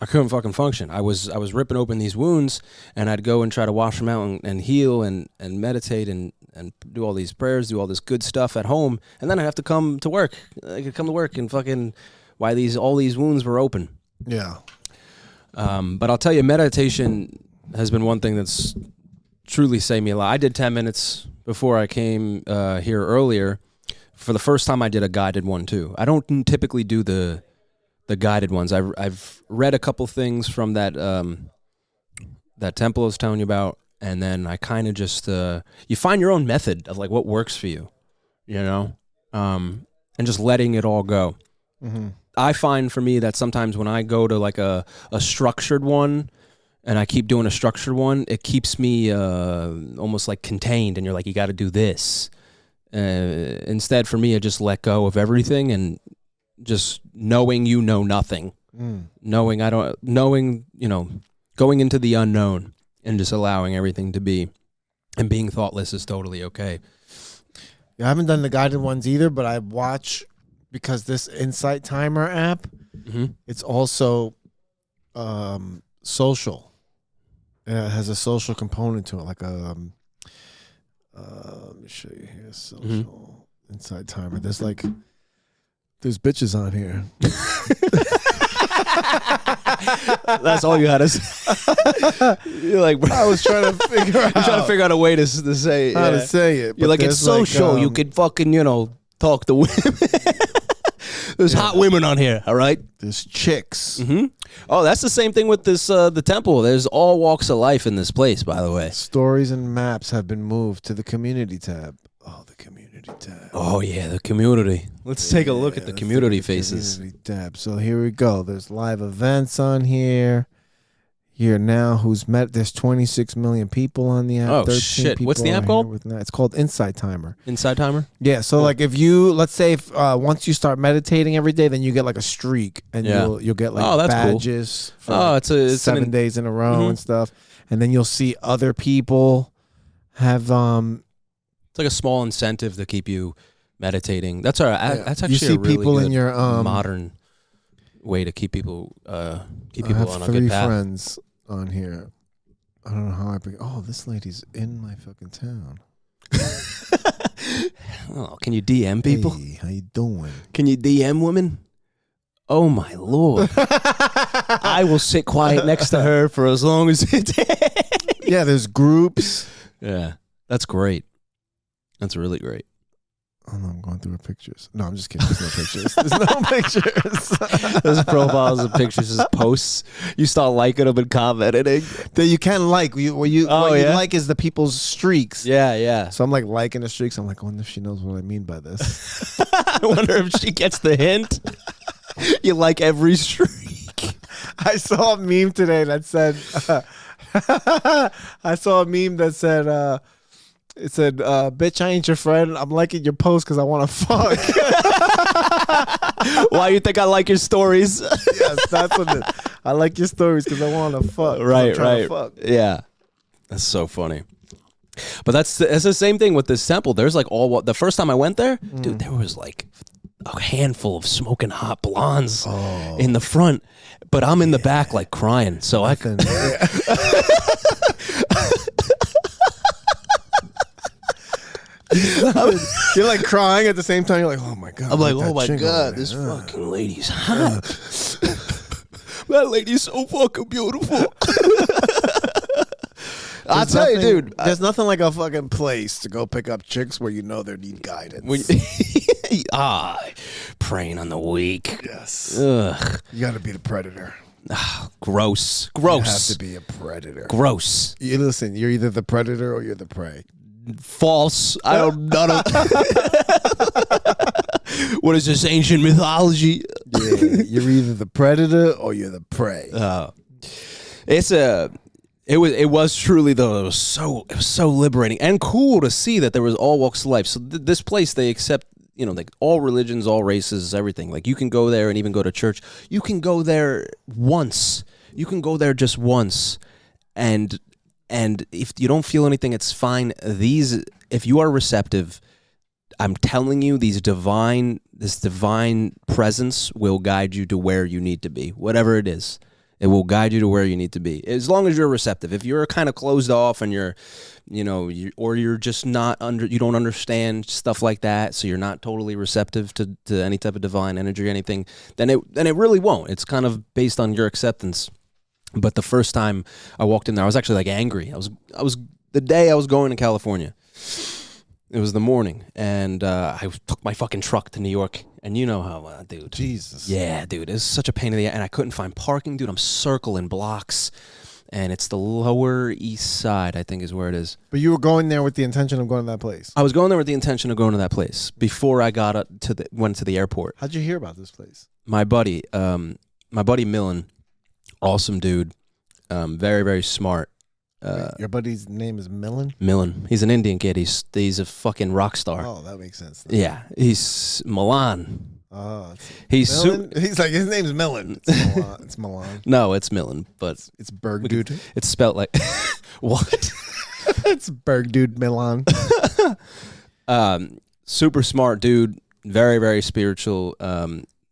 I couldn't fucking function. I was ripping open these wounds, and I'd go and try to wash them out and heal and meditate and do all these prayers, do all this good stuff at home, and then I'd have to come to work. I could come to work and fucking why all these wounds were open. Yeah. But I'll tell you, meditation has been one thing that's truly saved me a lot. I did 10 minutes before I came here earlier. For the first time, I did a guided one too. I don't typically do the guided ones. I've read a couple things from that that temple I was telling you about, and then I kind of just you find your own method of like what works for you, you know, and just letting it all go. Mm-hmm. I find for me that sometimes when I go to like a structured one, and I keep doing a structured one, it keeps me almost like contained, and you're like, you got to do this. Instead, for me, I just let go of everything and just knowing you know nothing, knowing you know, going into the unknown and just allowing everything to be, and being thoughtless is totally okay. Yeah, I haven't done the guided ones either, but I watch because this Insight Timer app, it's also social. It has a social component to it, like a. Let me show you here. Social Insight Timer. There's bitches on here. That's all you had to say. You're like, bro, I was trying to figure out a way to say how to say it. You're like, it's social. You could fucking, you know, talk to women. There's hot women on here, all right? There's chicks. Oh, that's the same thing with this the temple. There's all walks of life in this place, by the way. Stories and maps have been moved to the community tab. Oh, the community tab. Oh, yeah, the community. Let's take a look at the community faces. Community tab. So here we go. There's live events on here. Here now, who's met? There's 26 million people on the app. Oh, 13 shit. people What's the are app here called? with it's called Insight Timer. Inside timer? Yeah, so like if you, let's say if once you start meditating every day, then you get like a streak, and you'll get like that's cool. badges for It's 7 days in a row and stuff. And then you'll see other people have It's like a small incentive to keep you meditating. That's that's actually you see a really people good in your modern way to keep people I have have on a 3 good path. friends on here. I don't know how I bring. Oh, this lady's in my fucking town. Oh, can you DM people? Hey, how you doing? Can you DM women? Oh my lord! I will sit quiet next to her for as long as it takes. Yeah, there's groups. Yeah, that's great. That's really great. Oh no, I'm going through her pictures. No, I'm just kidding. There's no pictures. There's no pictures. There's profiles and pictures, just posts. You start liking them and commenting. That you can like. What you like is the people's streaks. Yeah, yeah. So I'm like liking the streaks. I'm like, I wonder if she knows what I mean by this. I wonder if she gets the hint. You like every streak. I saw a meme today that said, it said, bitch, I ain't your friend. I'm liking your post because I want to fuck. Why you think I like your stories? Yes, that's what it is. I like your stories because I want to fuck. Right. Fuck. Yeah. That's so funny. But that's the same thing with this temple. There's like the first time I went there, dude, there was like a handful of smoking hot blondes in the front, but I'm in the back like crying. So You're like crying at the same time. You're like, oh my god. I'm like, oh that my chick god, over this there. fucking lady's hot. That lady's so fucking beautiful. I'll tell you, dude. There's nothing like a fucking place to go pick up chicks where you know they need guidance. Preying on the weak. Yes. Ugh. You got to be the predator. Gross. You have to be a predator. Gross. You listen, you're either the predator or you're the prey. False. I don't know. What is this, ancient mythology? Yeah, you're either the predator or you're the prey. It was truly, though, it was so liberating and cool to see that there was all walks of life. So this place, they accept, you know, like all religions, all races, everything. Like you can go there and even go to church. You can go there once. You can go there just once, and if you don't feel anything, it's fine. If you are receptive, I'm telling you, this divine presence will guide you to where you need to be, whatever it is. It will guide you to where you need to be, as long as you're receptive. If you're kind of closed off and you're just not you don't understand stuff like that, so you're not totally receptive to any type of divine energy or anything, then it really won't. It's kind of based on your acceptance. But the first time I walked in there, I was actually like angry. I was the day I was going to California. It was the morning, and I took my fucking truck to New York, and you know how, dude. Jesus. Yeah, dude, it was such a pain in the ass, and I couldn't find parking, dude. I'm circling blocks, and it's the Lower East Side, I think is where it is. But you were going there with the intention of going to that place. I was going there with the intention of going to that place before I went to the airport. How'd you hear about this place? My buddy Millen, awesome dude, very, very smart. Your buddy's name is Millen? Millen. He's an Indian kid. He's a fucking rock star. Oh, that makes sense. Yeah, he's Milan. Oh, He's he's like, his name's Millen. It's Milan. It's Milan. No, it's Millen, but It's Berg dude. it's spelled like what? It's Berg dude Milan. Super smart dude, very, very spiritual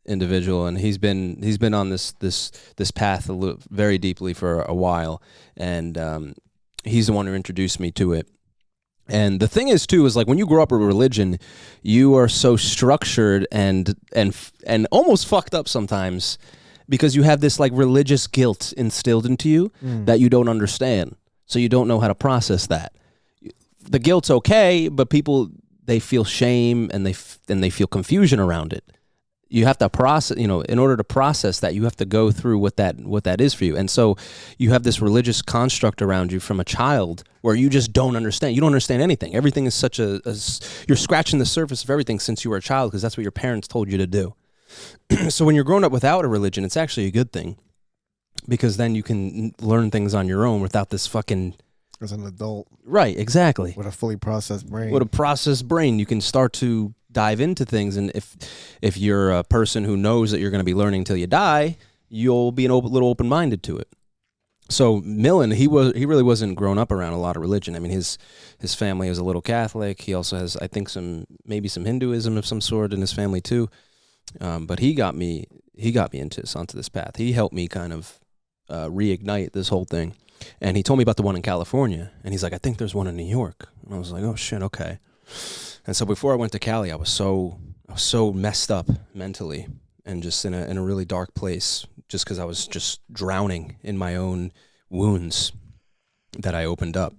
individual, and he's been on this path very deeply for a while, and he's the one who introduced me to it. And the thing is too is like when you grow up with religion, you are so structured and almost fucked up sometimes because you have this like religious guilt instilled into you that you don't understand. So you don't know how to process that. The guilt's okay, but people, they feel shame and they feel confusion around it. You have to process, in order to process that, you have to go through what that is for you. And so you have this religious construct around you from a child where you just don't understand. You don't understand anything. Everything is you're scratching the surface of everything since you were a child because that's what your parents told you to do. So when you're growing up without a religion, it's actually a good thing because then you can learn things on your own without this fucking... As an adult. Right, exactly. With a fully processed brain. With a processed brain, you can start to dive into things, and if you're a person who knows that you're going to be learning till you die, you'll be a little open-minded to it. So Millen, he really wasn't grown up around a lot of religion. I mean, his family is a little Catholic. He also has, I think, maybe some Hinduism of some sort in his family too. But he got me onto this path. He helped me kind of reignite this whole thing. And he told me about the one in California, and he's like, I think there's one in New York. And I was like, oh shit, okay. And so before I went to Cali, I was so messed up mentally and just in a really dark place, just because I was just drowning in my own wounds that I opened up.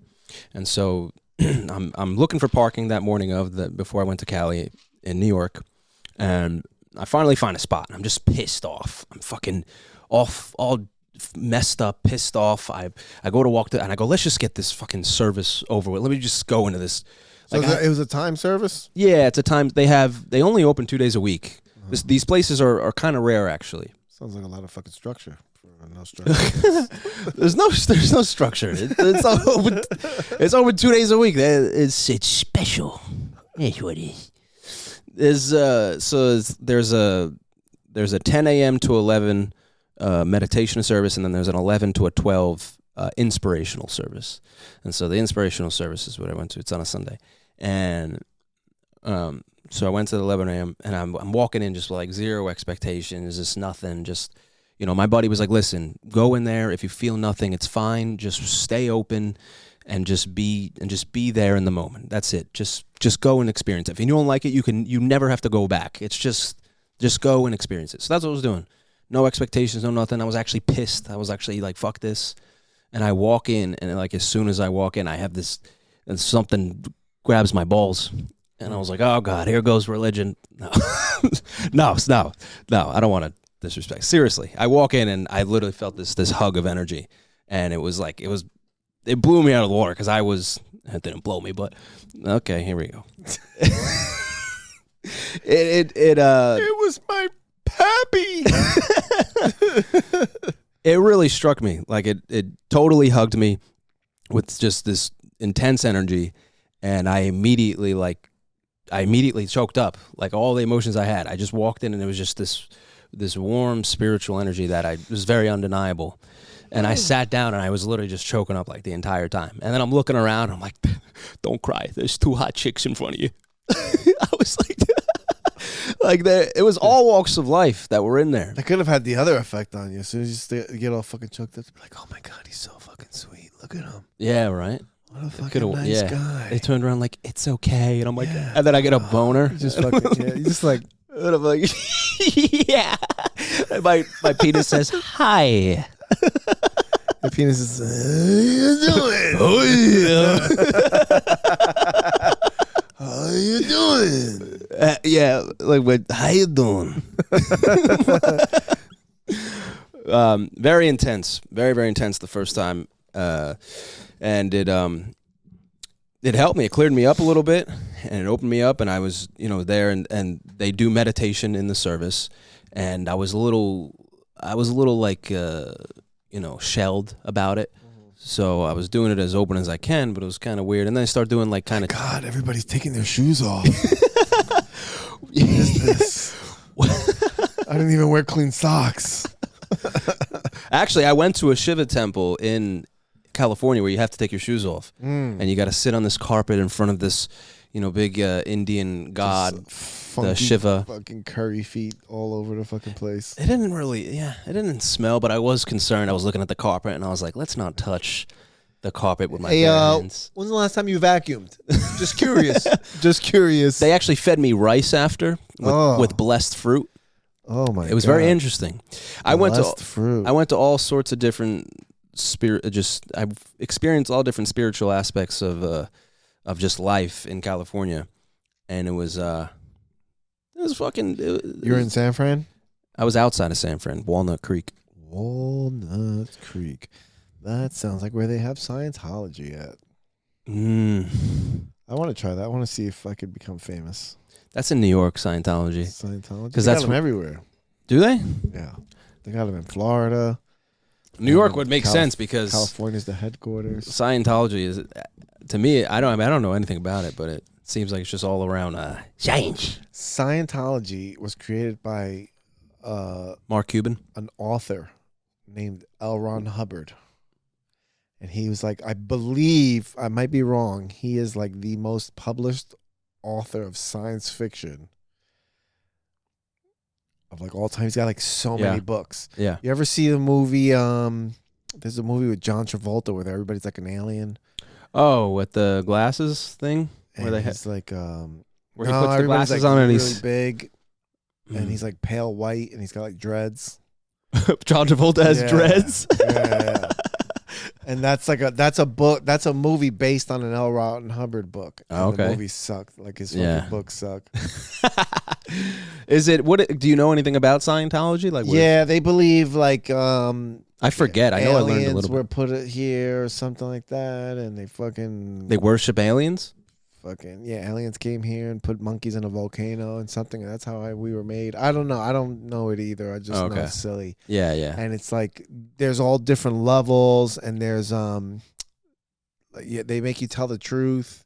And so I'm looking for parking that morning before I went to Cali in New York, and I finally find a spot. I'm just pissed off. I'm fucking off, all messed up, pissed off. I go to walk and I go, let's just get this fucking service over with. Let me just go into this. So it was a time service? Yeah, it's a time. They only open 2 days a week. These places are kind of rare, actually. Sounds like a lot of fucking structure. No structure. There's no structure. It's open 2 days a week. It's special. That's what it is. There's a 10 a.m. to 11 meditation service, and then there's an 11 to a 12 inspirational service. And so the inspirational service is what I went to. It's on a Sunday, and so I went to the 11 a.m. and I'm walking in just like zero expectations, just nothing. Just my buddy was like, "Listen, go in there. If you feel nothing, it's fine. Just stay open." And just be there in the moment. That's it. Just go and experience it. If you don't like it, you never have to go back. It's just go and experience it. So that's what I was doing. No expectations, no nothing. I was actually pissed. I was actually like, fuck this. And I walk in, and like as soon as I walk in, I have this, and something grabs my balls, and I was like, oh God, here goes religion. No, no, I don't want to disrespect. Seriously, I walk in and I literally felt this hug of energy, and it blew me out of the water because it didn't blow me, but okay, here we go. It was my pappy. It really struck me. Like it totally hugged me with just this intense energy, and I immediately choked up. Like all the emotions I had, I just walked in, and it was just this warm spiritual energy that was very undeniable. And I sat down, and I was literally just choking up like the entire time. And then I'm looking around, and I'm like, don't cry. There's 2 hot chicks in front of you. I was like, it was all walks of life that were in there. That could have had the other effect on you. As soon as you get all fucking choked up, like, oh my God, he's so fucking sweet. Look at him. Yeah, right. What a fucking nice guy. They turned around like, it's okay. And I'm like, and then I get a boner. Just fucking, you just like, and I'm like, yeah. And my penis says, hi. The penis is, how you doing? Yeah, like, how you doing? Very intense, very intense the first time, and it helped me. It cleared me up a little bit, and it opened me up. And I was, there, and they do meditation in the service, and I was a little like, shelled about it. So I was doing it as open as I can, but it was kind of weird. And then I started doing like kind of. God, everybody's taking their shoes off. What is this? I didn't even wear clean socks. Actually, I went to a Shiva temple in California where you have to take your shoes off, and you got to sit on this carpet in front of this, big Indian god, the Shiva. Fucking curry feet all over the fucking place. It didn't smell, but I was concerned. I was looking at the carpet, and I was like, let's not touch the carpet with my bare hands. When's the last time you vacuumed? Just curious. Just curious. They actually fed me rice after with blessed fruit. Oh my! It was very interesting. I went to all sorts of different I've experienced all different spiritual aspects of just life in California, and it was fucking. You're in San Fran? I was outside of San Fran, Walnut Creek. Walnut Creek. That sounds like where they have Scientology at. I want to try that. I want to see if I could become famous. That's in New York, Scientology. Scientology? Because that's got them everywhere. Do they? Yeah. They got them in Florida. New York would make sense because California's the headquarters. Scientology is, to me, I don't know anything about it, but it seems like it's just all around change. Scientology was created by Mark Cuban, an author named L. Ron Hubbard. And he was like, I believe, I might be wrong, he is like the most published author of science fiction of like all time. He's got like so many books. Yeah. You ever see the movie, there's a movie with John Travolta where everybody's like an alien. Oh, with the glasses thing? Where they have like where he puts the glasses on and really he's big and he's like pale white and he's got like dreads. John Travolta has dreads. Yeah. And that's a movie based on an L. Ron Hubbard book. And the movie sucked. Like his fucking books suck. Is it do you know anything about Scientology? Like they believe like I forget. I know I learned a little bit. Aliens were put here or something like that, and they worship aliens? Aliens came here and put monkeys in a volcano and something, and that's how we were made. I don't know. I don't know it either. I just know it's silly. Yeah. And it's like there's all different levels, and there's they make you tell the truth.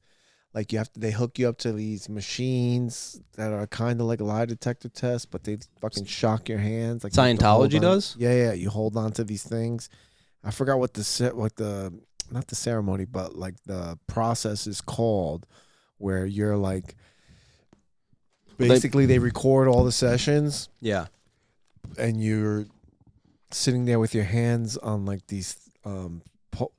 Like they hook you up to these machines that are kind of like a lie detector test, but they fucking shock your hands. Like Scientology does? Yeah. You hold on to these things. I forgot what not the ceremony, but like the process is called, where you're like, basically they record all the sessions. Yeah. And you're sitting there with your hands on like these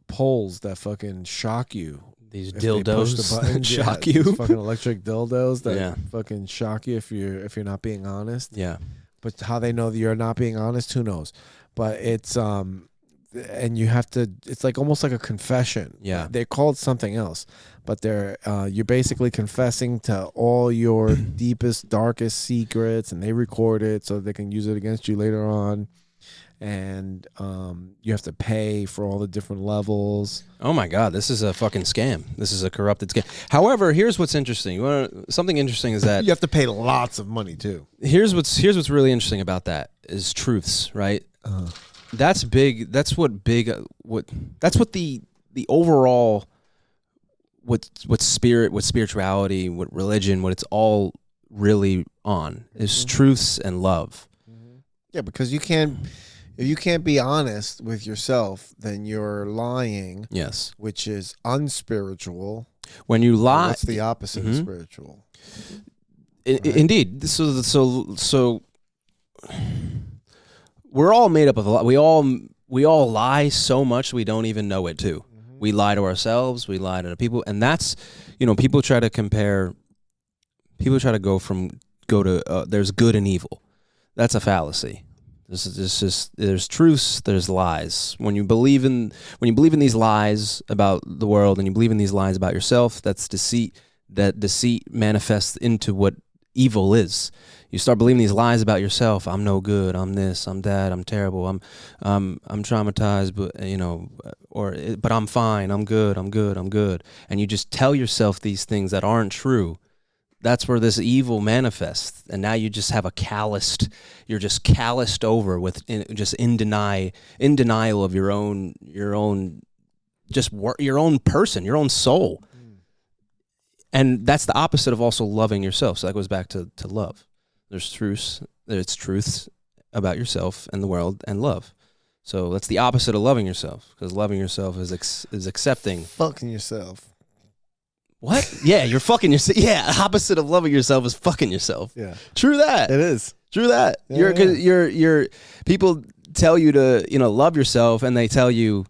poles that fucking shock you. These dildos that shock you. These fucking electric dildos that fucking shock you if you're not being honest. Yeah. But how they know that you're not being honest, who knows? But it's and you have to, it's like almost like a confession. Yeah. They're called something else, but you're basically confessing to all your deepest, darkest secrets, and they record it so they can use it against you later on. And you have to pay for all the different levels. Oh my God, this is a fucking scam. This is a corrupted scam. However, here's what's interesting. Something interesting is that you have to pay lots of money too. Here's what's really interesting about that is truths, right? That's big. That's what the overall what spirituality, what religion, what it's all really on is truths and love. Yeah, because if you can't be honest with yourself, then you're lying. Yes, which is unspiritual. When you lie, what's the opposite of spiritual? Right? Indeed. So we're all made up of a lot. We all lie so much we don't even know it too. We lie to ourselves. We lie to people, and that's people try to compare. People try to go to there's good and evil. That's a fallacy. There's truths, there's lies. When you believe in these lies about the world, and you believe in these lies about yourself, that's deceit. That deceit manifests into what evil is. You start believing these lies about yourself. I'm no good. I'm this. I'm that. I'm terrible. I'm traumatized, but but I'm fine. I'm good. I'm good. I'm good. And you just tell yourself these things that aren't true. That's where this evil manifests. And now you just have you're just calloused over with just in denial of your own person, your own soul. And that's the opposite of also loving yourself. So that goes back to love. There's truths about yourself and the world and love. So that's the opposite of loving yourself, because loving yourself is accepting. Fucking yourself. What? Yeah, you're fucking yourself. Yeah, opposite of loving yourself is fucking yourself. Yeah. True that. It is. True that. Yeah, You're people tell you to, love yourself, and they tell you,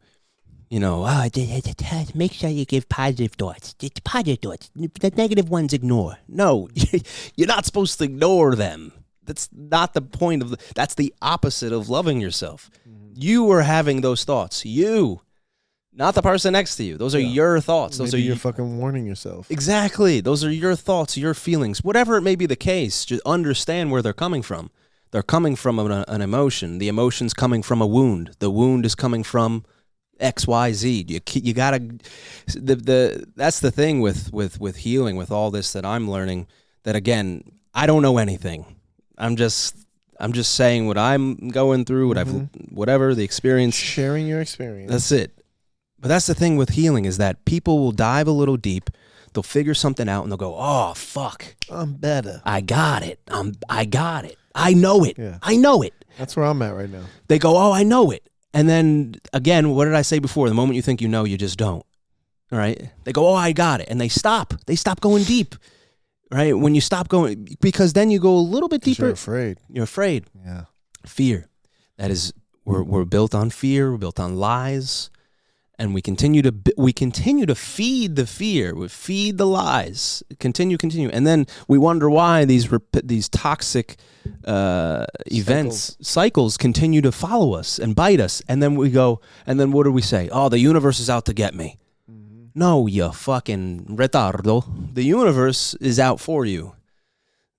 Make sure you give positive thoughts. Just positive thoughts. The negative ones ignore. no, you're not supposed to ignore them. That's not the point of that's the opposite of loving yourself. You are having those thoughts. You, not the person next to you. Those are your thoughts. Those Maybe are you're fucking warning yourself. Exactly. Those are your thoughts, your feelings. Whatever it may be the case, just understand where they're coming from. They're coming from an emotion. The emotion's coming from a wound. The wound is coming from XYZ. You gotta. That's the thing with healing, with all this that I'm learning. That again, I don't know anything. I'm just saying what I'm going through, whatever the experience. Sharing your experience. That's it. But that's the thing with healing, is that people will dive a little deep. They'll figure something out and they'll go, "Oh fuck, I'm better. I got it. I got it. I know it. Yeah. I know it." That's where I'm at right now. They go, "Oh, I know it." And then again, what did I say before? The moment you think you know, you just don't. All right? They go, "Oh, I got it." And they stop. They stop going deep. Right? When you stop going, because then you go a little bit deeper. You're afraid. You're afraid. Yeah. Fear. That is, we're built on fear. We're built on lies. And we continue to feed the fear. We feed the lies. Continue. And then we wonder why these toxic cycles continue to follow us and bite us. And then we go, and then what do we say? "Oh, the universe is out to get me." Mm-hmm. No, you fucking retardo. The universe is out for you.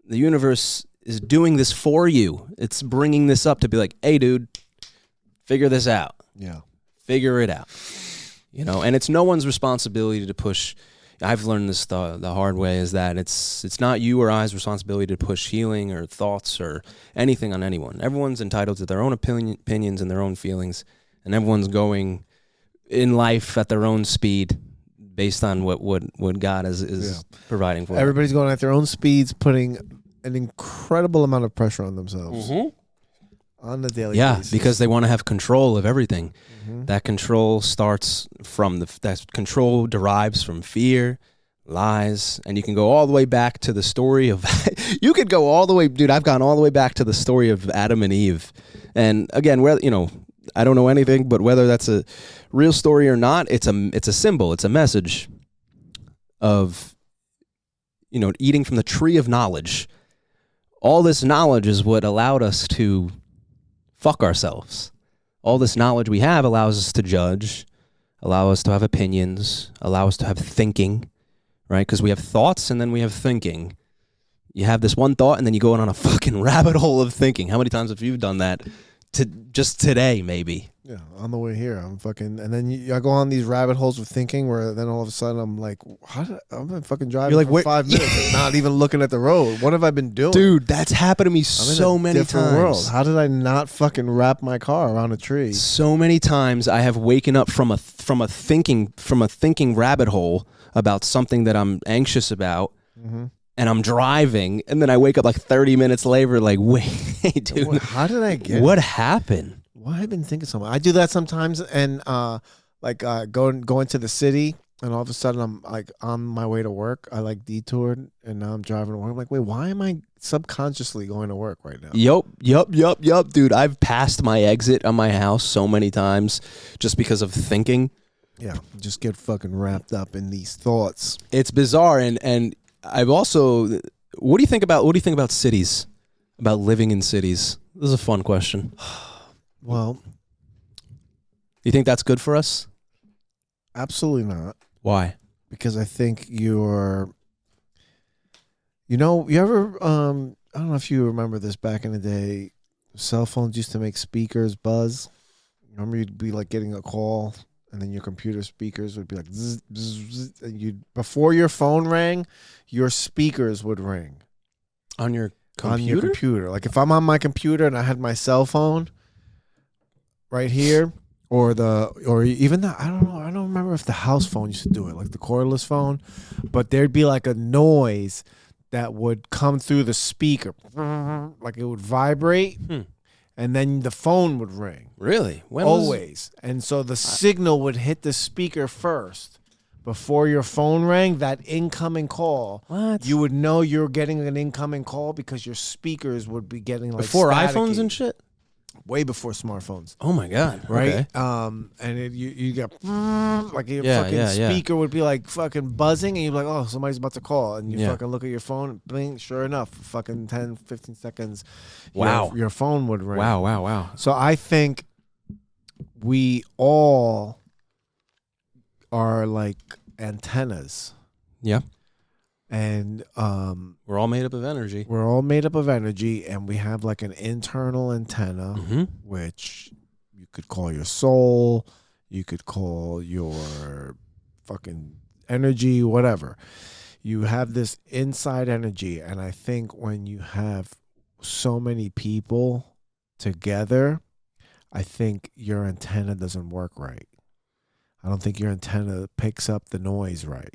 The universe is doing this for you. It's bringing this up to be like, "Hey, dude, figure this out." Yeah. Figure it out. And it's no one's responsibility to push. I've learned this the hard way, is that it's not you or I's responsibility to push healing or thoughts or anything on anyone. Everyone's entitled to their own opinions and their own feelings, and everyone's going in life at their own speed based on what God is providing for them. Everybody's going at their own speeds, putting an incredible amount of pressure on themselves on the daily basis. Because they want to have control of everything. That control starts from that control derives from fear, lies, and you can go all the way back to the story of you could go all the way, dude, I've gone all the way back to the story of Adam and Eve. And again, where I don't know anything, but whether that's a real story or not, it's a symbol, it's a message of eating from the tree of knowledge. All this knowledge is what allowed us to fuck ourselves. All this knowledge we have allows us to judge, allow us to have opinions, allow us to have thinking, right? Because we have thoughts and then we have thinking. You have this one thought and then you go on a fucking rabbit hole of thinking. How many times have you done that? Just today, maybe. Yeah, on the way here, I'm fucking, and then I go on these rabbit holes of thinking where then all of a sudden I'm like, I've been fucking driving for 5 minutes and not even looking at the road. What have I been doing? Dude, that's happened to me so many times. World. How did I not fucking wrap my car around a tree? So many times I have waken up from a thinking rabbit hole about something that I'm anxious about. And I'm driving, and then I wake up like 30 minutes later, like, wait, dude. How did I get What happened? Why have I been thinking so much? I do that sometimes, and going to the city, and all of a sudden I'm like on my way to work. I like detoured, and now I'm driving to work. I'm like, wait, why am I subconsciously going to work right now? Yup, dude. I've passed my exit on my house so many times just because of thinking. Yeah, just get fucking wrapped up in these thoughts. It's bizarre, and I've also. What do you think about cities? About living in cities? This is a fun question. Well, you think that's good for us? Absolutely not. Why? Because I think you ever I don't know if you remember this back in the day. Cell phones used to make speakers buzz. Remember, you'd be like getting a call, and then your computer speakers would be like, zzz, zzz, zzz, and before your phone rang, your speakers would ring On your computer? on your computer. Like if I'm on my computer and I had my cell phone right here, or even the I don't know. I don't remember if the house phone used to do it, like the cordless phone, but there'd be like a noise that would come through the speaker, like it would vibrate, and then the phone would ring. Really? Always. And so the signal would hit the speaker first before your phone rang. That incoming call, What? you would know you're getting an incoming call because your speakers would be getting like Before staticky. iPhones and shit? Way before smartphones. Oh my God. Right, Okay. and you got like your Yeah, fucking yeah, yeah. speaker would be like fucking buzzing, and you're like, oh, somebody's about to call, and you Yeah. fucking look at your phone, bling, sure enough, fucking 10, 15 seconds, Wow. your phone would ring. Wow. So I think we all are like antennas, Yeah. and We're all made up of energy. we're all made up of energy, and we have like an internal antenna, Mm-hmm. which you could call your soul, you could call your fucking energy, whatever. You have this inside energy, and I think when you have so many people together, I think your antenna doesn't work right. I don't think your antenna picks up the noise right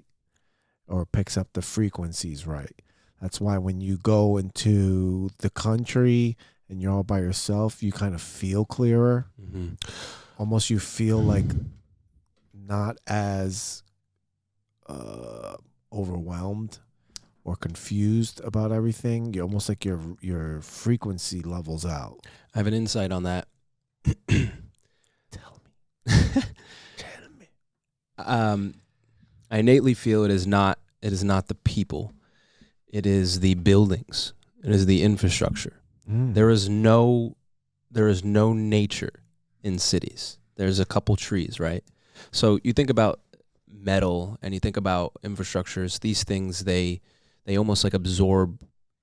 or picks up the frequencies right. That's why when you go into the country and you're all by yourself, you kind of feel clearer. Mm-hmm. Almost you feel like not as overwhelmed or confused about everything. You're almost like your frequency levels out. I have an insight on that. Tell me. I innately feel it is not the people. It is the buildings. It is the infrastructure. There is no nature in cities. There's a couple trees, right? So you think about metal and you think about infrastructures. These things they almost like absorb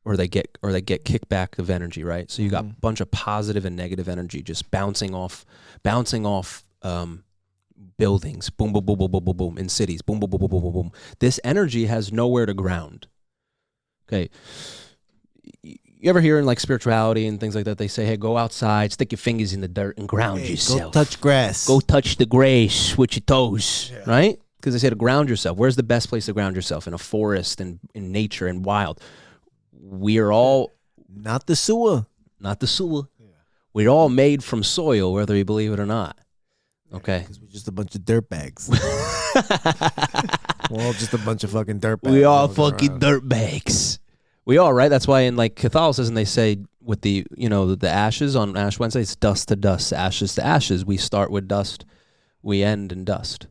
or they get kickback of energy, right? So you got a bunch of positive and negative energy just bouncing off buildings, boom, boom, boom, boom, boom, boom, boom, in cities, boom, boom, boom, boom, boom, boom, boom. This energy has nowhere to ground. Okay. You ever hear in like spirituality and things like that, they say, hey, go outside, stick your fingers in the dirt and ground yourself. Go touch grass. Go touch the grass with your toes, right? Because they say to ground yourself. Where's the best place to ground yourself? In a forest and in nature and wild. We are all... Not the sewer. Not the sewer. Yeah. We're all made from soil, whether you believe it or not. Okay. Because we're just a bunch of dirt bags. We're all just a bunch of fucking dirt bags. We all fucking dirt bags. We all, right? That's why in like Catholicism they say with the ashes on Ash Wednesday, it's dust to dust, ashes to ashes. We start with dust, we end in dust,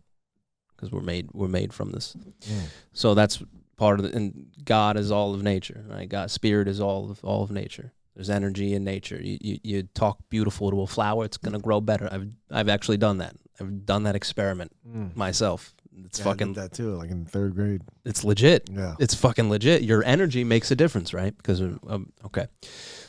because we're made from this. Yeah. So that's part of it. And God is all of nature, right? God, spirit is all of nature. There's energy in nature. You talk beautiful to a flower, it's gonna grow better. I've actually done that. I've done that experiment myself. It's fucking I did that too, like in third grade. It's legit. Yeah, it's fucking legit. Your energy makes a difference, right? Because okay,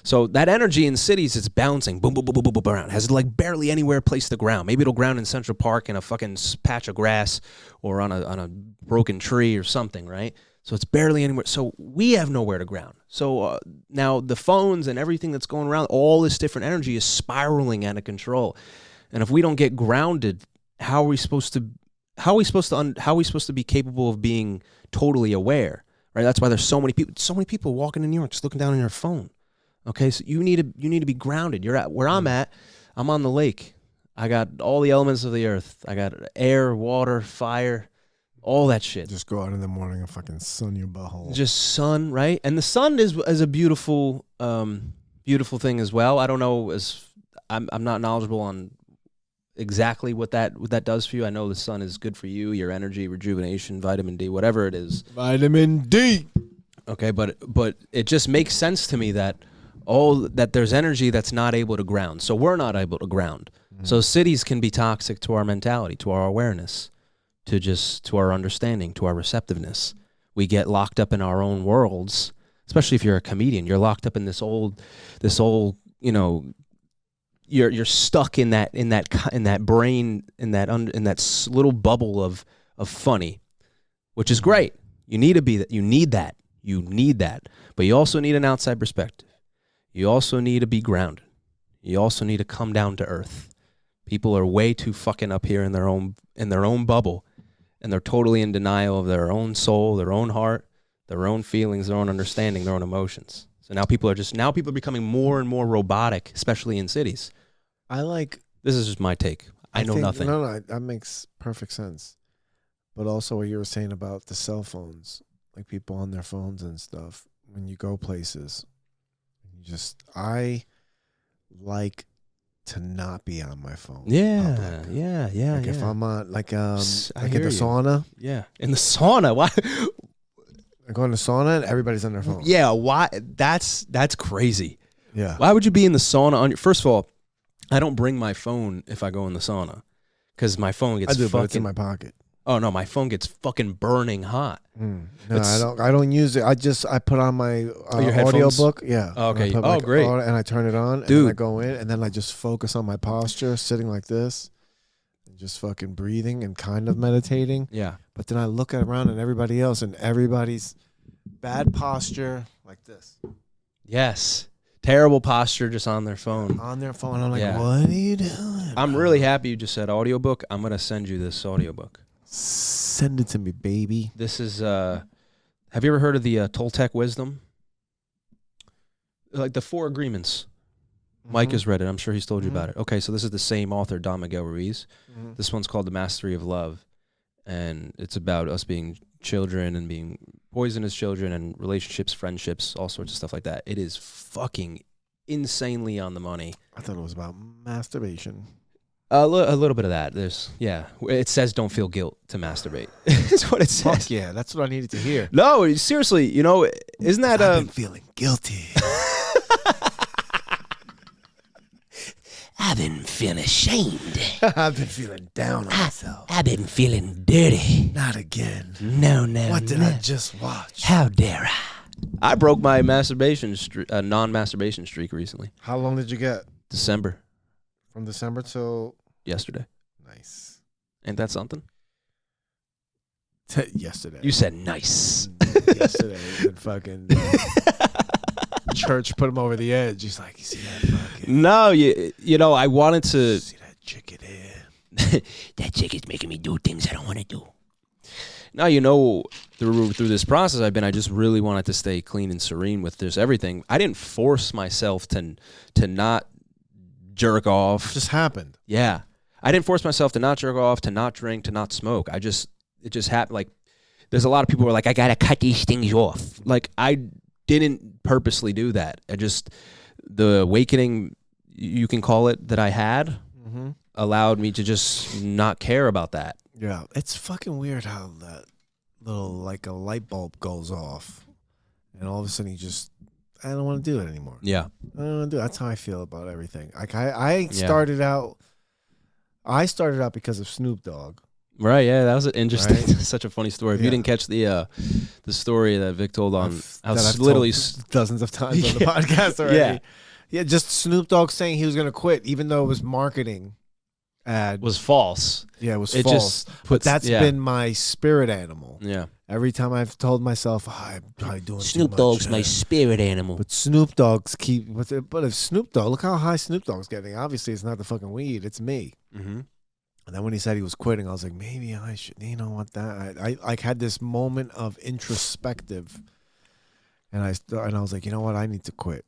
so that energy in cities, it's bouncing, boom, boom, boom, boom, boom, boom, around. Has like barely anywhere place to ground. Maybe it'll ground in Central Park in a fucking patch of grass or on a broken tree or something, right? So it's barely anywhere. So we have nowhere to ground. So now the phones and everything that's going around, all this different energy is spiraling out of control. And if we don't get grounded, how are we supposed to be capable of being totally aware, right? That's why there's so many people walking in New York just looking down on your phone. Okay, so you need to be grounded. You're at where I'm at. I'm on the lake. I got all the elements of the earth. I got air, water, fire, all that shit. Just go out in the morning and fucking sun your butthole. Just sun, right? And the sun is a beautiful, beautiful thing as well. I don't know, I'm not knowledgeable on exactly what that does for you. I know the sun is good for you, your energy, rejuvenation, vitamin D, whatever it is. Vitamin D. Okay, but it just makes sense to me that there's energy that's not able to ground. So we're not able to ground. Mm-hmm. So cities can be toxic to our mentality, to our awareness, to our understanding, to our receptiveness. We get locked up in our own worlds. especially if you're a comedian. You're locked up in this old, you know, you're stuck in that brain, in that little bubble of funny, which is great. You need to be that. You need that. But you also need an outside perspective. You also need to be grounded. You also need to come down to earth. People are way too fucking up here in their own bubble, and they're totally in denial of their own soul, their own heart, their own feelings, their own understanding, their own emotions. So now people are becoming more and more robotic, especially in cities. This is just my take. I know think, nothing. No, that makes perfect sense. But also what you were saying about the cell phones, like people on their phones and stuff, when you go places, I like to not be on my phone. Yeah. If I'm on, like at the hear you. sauna. Yeah, in the sauna. Why? I go in the sauna and everybody's on their phone. Yeah, why? That's crazy. Yeah. Why would you be in the sauna on your? First of all, I don't bring my phone if I go in the sauna, because my phone gets but it's in my pocket. Oh no, my phone gets fucking burning hot. No, I don't use it. I put on my your headphones? audiobook. Yeah. Oh, okay. And I put Great. And I turn it on, and then I go in, and then I just focus on my posture, sitting like this, and just fucking breathing and kind of meditating. Yeah. But then I look around at everybody else, and everybody's bad posture like this. Yes. Terrible posture, just on their phone. On their phone. I'm like, what are you doing? I'm really happy you just said audiobook. I'm gonna send you this audiobook. Send it to me, baby. This is have you ever heard of the Toltec wisdom? Like the 4 agreements. Mike has read it. I'm sure he's told you about it. Okay, so this is the same author, Don Miguel Ruiz. This one's called The Mastery of Love. And it's about us being children and being poisoned as children, and relationships, friendships, all sorts of stuff like that. It is fucking insanely on the money. I thought it was about masturbation. A little bit of that. It says don't feel guilt to masturbate. That's what it says. Fuck yeah, that's what I needed to hear. No, seriously, you know, isn't that I've been feeling guilty. I've been feeling ashamed. I've been feeling down on myself. I've been feeling dirty. Not again. No. What did I just watch? How dare I? I broke my non-masturbation streak recently. How long did you get? December. From December till Yesterday. Nice. Ain't that something? Yesterday. You said nice. Yesterday. And fucking church put him over the edge. He's like, you see that fucking... No, you know, I wanted to... See that chick there? That chick is making me do things I don't want to do. Now, you know, through this process I just really wanted to stay clean and serene with this everything. I didn't force myself to not jerk off. It just happened. Yeah. I didn't force myself to not jerk off, to not drink, to not smoke. It just happened. Like, there's a lot of people who are like, I got to cut these things off. Like, I didn't purposely do that. The awakening, you can call it, that I had allowed me to just not care about that. Yeah. It's fucking weird how that little, like a light bulb goes off, and all of a sudden I don't want to do it anymore. Yeah. I don't want to do it. That's how I feel about everything. Like I started out because of Snoop Dogg. Right, yeah, that was an interesting, Right? such a funny story. If you didn't catch the story that Vic told on how I've literally told dozens of times on the podcast already. Yeah, just Snoop Dogg saying he was going to quit, even though it was marketing ad. was false. Yeah, it was It false. just But that's been my spirit animal. Yeah. Every time I've told myself, I'm probably doing Snoop too Dogg's much. my spirit animal. But Snoop Dogg's but if Snoop Dogg, look how high Snoop Dogg's getting. Obviously, it's not the fucking weed, it's me. Mm-hmm. And then when he said he was quitting, I was like, maybe I should, you know what, I like had this moment of introspective. And I was like, you know what, I need to quit.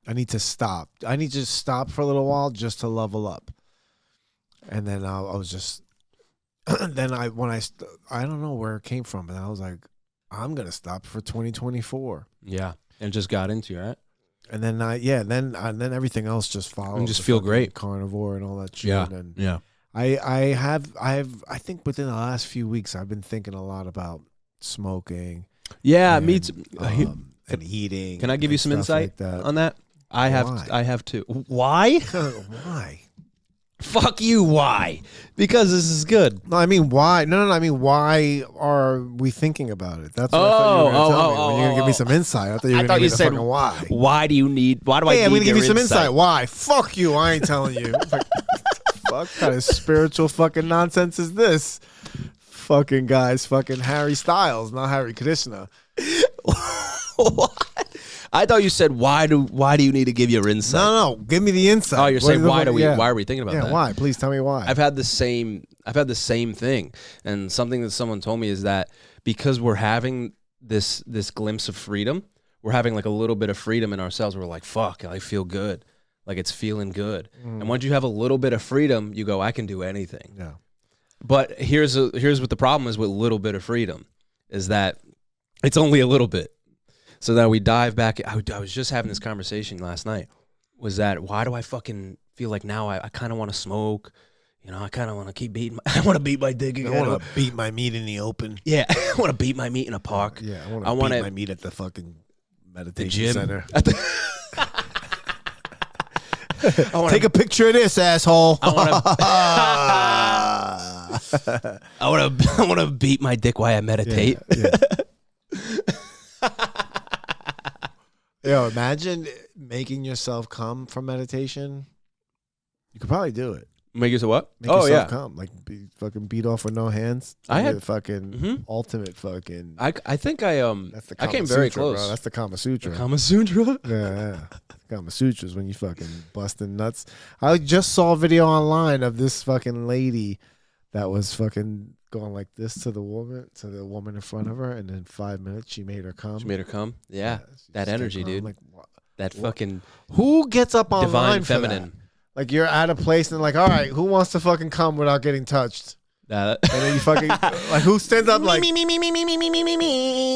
I need to stop. I need to just stop for a little while just to level up. And then I was just, then I don't know where it came from, but I was like, I'm going to stop for 2024. Yeah. And just got into it, right? And then then everything else just followed. And just feel great. Carnivore and all that shit. Yeah. And Yeah. I think within the last few weeks, I've been thinking a lot about smoking. Yeah, and, me too. And eating. Can I give you some insight like that? on that? I have too. Why? Why? Fuck you. Why? Because this is good. No, I mean why? No. I mean why are we thinking about it? That's what I thought you were going to tell me. When you're going to give me some insight. I thought you were going to give me the fucking why. Why do you need? Why do I? Hey, I'm need going to give you some insight? insight. Why? Fuck you. I ain't telling you. Like, fuck kind of spiritual fucking nonsense is this? Fucking guys, fucking Harry Styles, not Harry Krishna. What? I thought you said why do you need to give your insight? No, give me the insight. Oh, you're saying why yeah. are we thinking about that? Yeah, why? Please tell me why. I've had the same thing, and something that someone told me is that because we're having this glimpse of freedom, we're having like a little bit of freedom in ourselves. We're like, fuck, I feel good, like it's feeling good. And once you have a little bit of freedom, you go, I can do anything. Yeah. But here's what the problem is with little bit of freedom, is that it's only a little bit. So that we dive back. I was just having this conversation last night. Was that why do I fucking feel like now I kind of want to smoke? You know, I kind of want to keep beating. I want to beat my dick again. I want to beat my meat in the open. Yeah, I want to beat my meat in a park. Yeah, I want to beat my meat at the fucking meditation center. Take a picture of this, asshole. I want to beat my dick while I meditate. Yeah. Yo, imagine making yourself come from meditation. You could probably do it. Make yourself what? Make yourself come. Like fucking beat off with no hands. I had fucking ultimate fucking. I think that's the I Kama came very Sutra, close. Bro. That's the Kama Sutra. Kama Sutra. Yeah. Kama Sutras when you fucking busting nuts. I just saw a video online of this fucking lady that was fucking going like this to the woman in front of her, and in 5 minutes she made her come. She made her come. Yeah, that energy, dude. Like, that fucking who gets up online divine for feminine. that? Like you're at a place and like, all right, who wants to fucking come without getting touched? And then you fucking like, who stands up like me?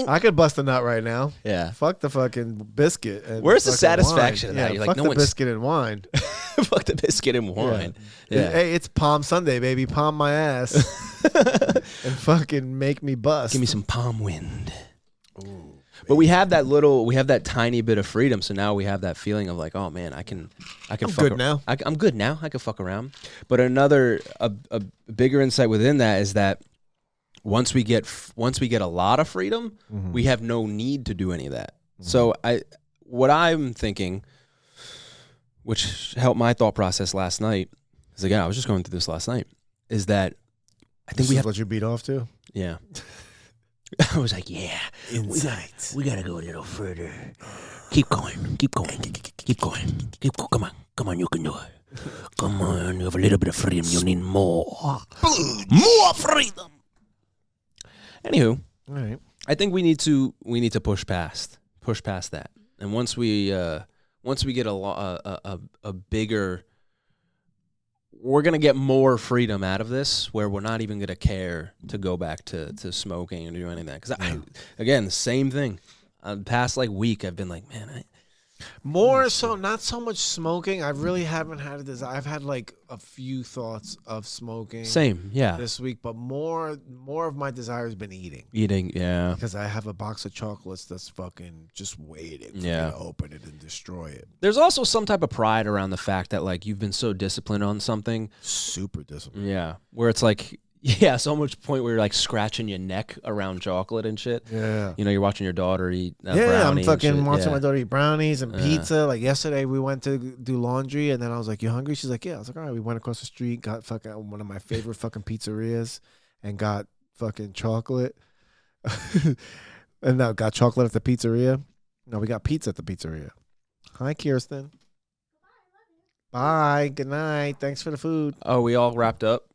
I could bust a nut right now. Yeah. Fuck the fucking biscuit. And where's the fucking satisfaction wine. of that? Yeah, You're fuck like, no the one's biscuit and wine. fuck the biscuit and wine. Yeah. Hey, it's Palm Sunday, baby. Palm my ass and fucking make me bust. Give me some palm wind. Ooh. But we have that tiny bit of freedom. So now we have that feeling of like, oh man, I can. I'm good now. I'm good now. I can fuck around. But a bigger insight within that is that once we get a lot of freedom, we have no need to do any of that. So what I'm thinking, which helped my thought process last night, because again I was just going through this last night, is that I think we have let you beat off too. Yeah. I was like, yeah, Insights. we gotta go a little further. Keep going. Come on, you can do it. Come on, you have a little bit of freedom. You need more. More freedom. Anywho, All right. I think we need to push past that. And once we get a bigger, we're going to get more freedom out of this, where we're not even going to care to go back to smoking or do any of that. Because, again, the same thing. Past, week, I've been like, man, More so, not so much smoking. I really haven't had a desire. I've had a few thoughts of smoking. Same, yeah. This week, but more of my desire has been eating. Eating, yeah. Because I have a box of chocolates that's fucking just waiting for me to open it and destroy it. There's also some type of pride around the fact that you've been so disciplined on something. Super disciplined. Yeah, where it's yeah, so much point where you're scratching your neck around chocolate and shit. Yeah. You're watching your daughter eat I'm fucking watching my daughter eat brownies and pizza. Yesterday we went to do laundry and then I was like, you hungry? She's like, yeah. I was like, all right. We went across the street, got fucking one of my favorite fucking pizzerias and got fucking chocolate. And now got chocolate at the pizzeria. No, we got pizza at the pizzeria. Hi, Kirsten. Bye. Good night. Thanks for the food. Oh, we all wrapped up?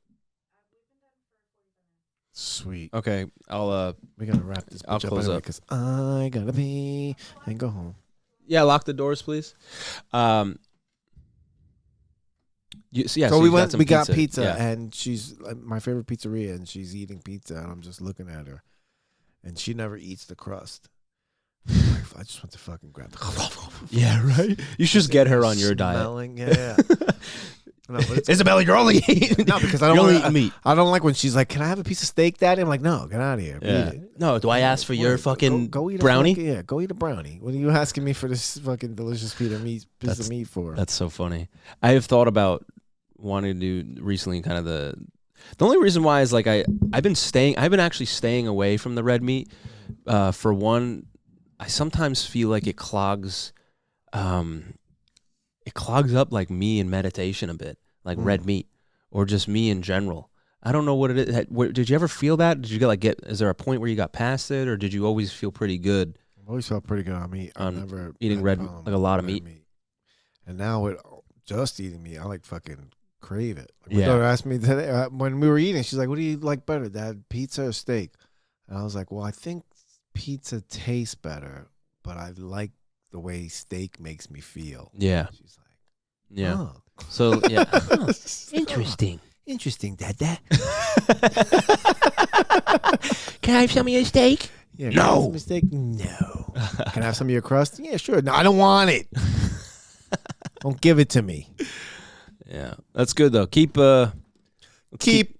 Sweet. Okay, we gotta wrap this. I'll close up because I gotta pee and go home. Yeah, lock the doors, please. So we got pizza, yeah. and she's my favorite pizzeria, and she's eating pizza, and I'm just looking at her, and she never eats the crust. I just want to fucking grab the. Yeah, right. You should just get her on your diet. Yeah. No, Isabella, you're only eating. No, because I don't want eat to meat. I don't like when she's like, "Can I have a piece of steak, Daddy?" I'm like, "No, get out of here." Yeah. No, do I ask for your fucking go eat brownie? Go eat a brownie. What are you asking me for this fucking delicious piece of meat for? That's so funny. I have thought about wanted to do recently. Kind of the only reason why is like I've been actually staying away from the red meat. For one, I sometimes feel like it clogs up like me in meditation a bit, like red meat or just me in general. I don't know what it is. Did you ever feel that? Did you is there a point where you got past it, or did you always feel pretty good? I've always felt pretty good on meat. On never eating like a lot of meat. And now with just eating meat, I like fucking crave it. Like Yeah. my daughter asked me today, when we were eating, she's like, "What do you like better, Dad, pizza or steak?" And I was like, "Well, I think pizza tastes better, but I like the way steak makes me feel." Yeah. She's like, Yeah. "Oh." So yeah. Interesting. Interesting, Dad. Can I have some of your steak? Yeah, No. can I have some steak? No. Can I have some of your crust? Yeah, sure. No, I don't want it. Don't give it to me. Yeah. That's good though. Keep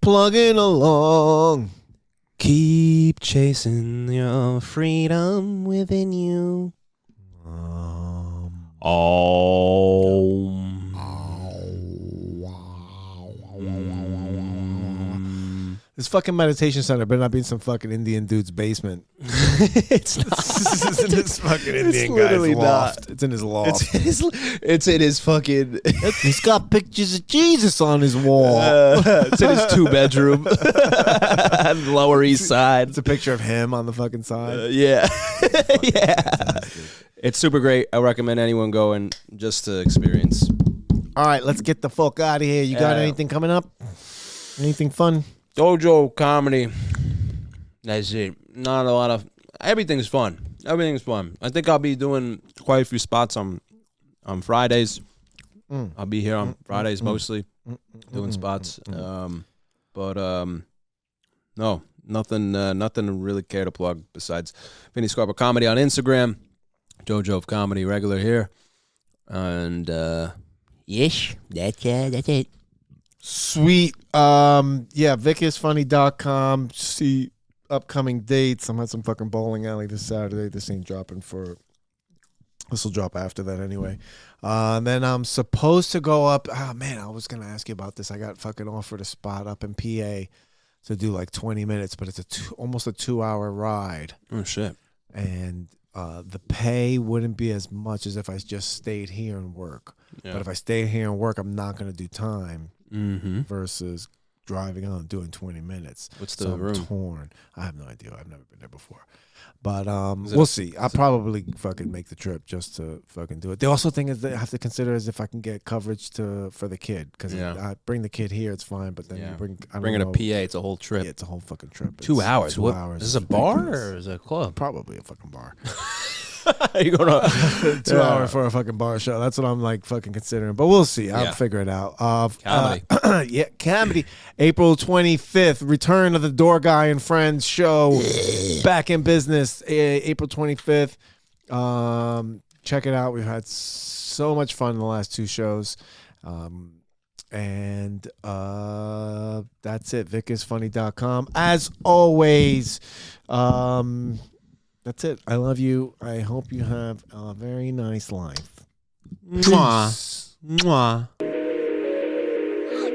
plugging along. Keep chasing your freedom within you. This fucking meditation center better not be in some fucking Indian dude's basement. It's not. It's in this fucking Indian literally guy's loft. It's in his loft. It's in his fucking. He's got pictures of Jesus on his wall. It's in his 2-bedroom, Lower East Side. It's a picture of him on the fucking side. Yeah, yeah. It's super great. I recommend anyone going just to experience. All right, let's get the fuck out of here. You got anything coming up? Anything fun? Dojo of Comedy. That's it. Not a lot of. Everything's fun. Everything's fun. I think I'll be doing quite a few spots on Fridays. I'll be here on Fridays mostly, doing spots. But no, nothing to really care to plug besides Vinny Scarpa Comedy on Instagram, Dojo of Comedy regular here, and Yes, that's it. Sweet. Yeah, VicIsFunny.com. See upcoming dates. I'm at some fucking bowling alley this Saturday. This ain't dropping for. This will drop after that anyway. And then I'm supposed to go up. Oh man, I was gonna ask you about this. I got fucking offered a spot up in PA to do like 20 minutes, but it's almost a 2-hour ride. oh shit. And the pay wouldn't be as much as if I just stayed here and work. Yeah. But if I stay here and work, I'm not going to do time Mm-hmm. versus driving on doing 20 minutes. What's the So I'm room? torn. I have no idea. I've never been there before. But Is it we'll a- see. I'll probably fucking make the trip just to fucking do it. The also thing is that I have to consider is if I can get coverage for the kid. Because Yeah. I bring the kid here, it's fine. But then Yeah. you bring it to know, PA. It's a whole trip. Yeah, it's a whole fucking trip. 2 It's hours. 2 What? hours. Is this a It's bar ridiculous. or is it a club? Probably a fucking bar. You're gonna 2 hours for a fucking bar show. That's what I'm like fucking considering. But we'll see. I'll Yeah. figure it out. Comedy. Yeah, comedy. April 25th, return of the Door Guy and Friends show. Back in business. April 25th. Check it out. We've had so much fun in the last 2 shows. And that's it. VicIsFunny.com. As always, that's it. I love you. I hope you have a very nice life. Mwah. Mwah.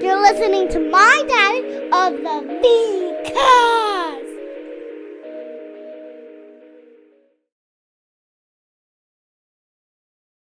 You're listening to my dad of the V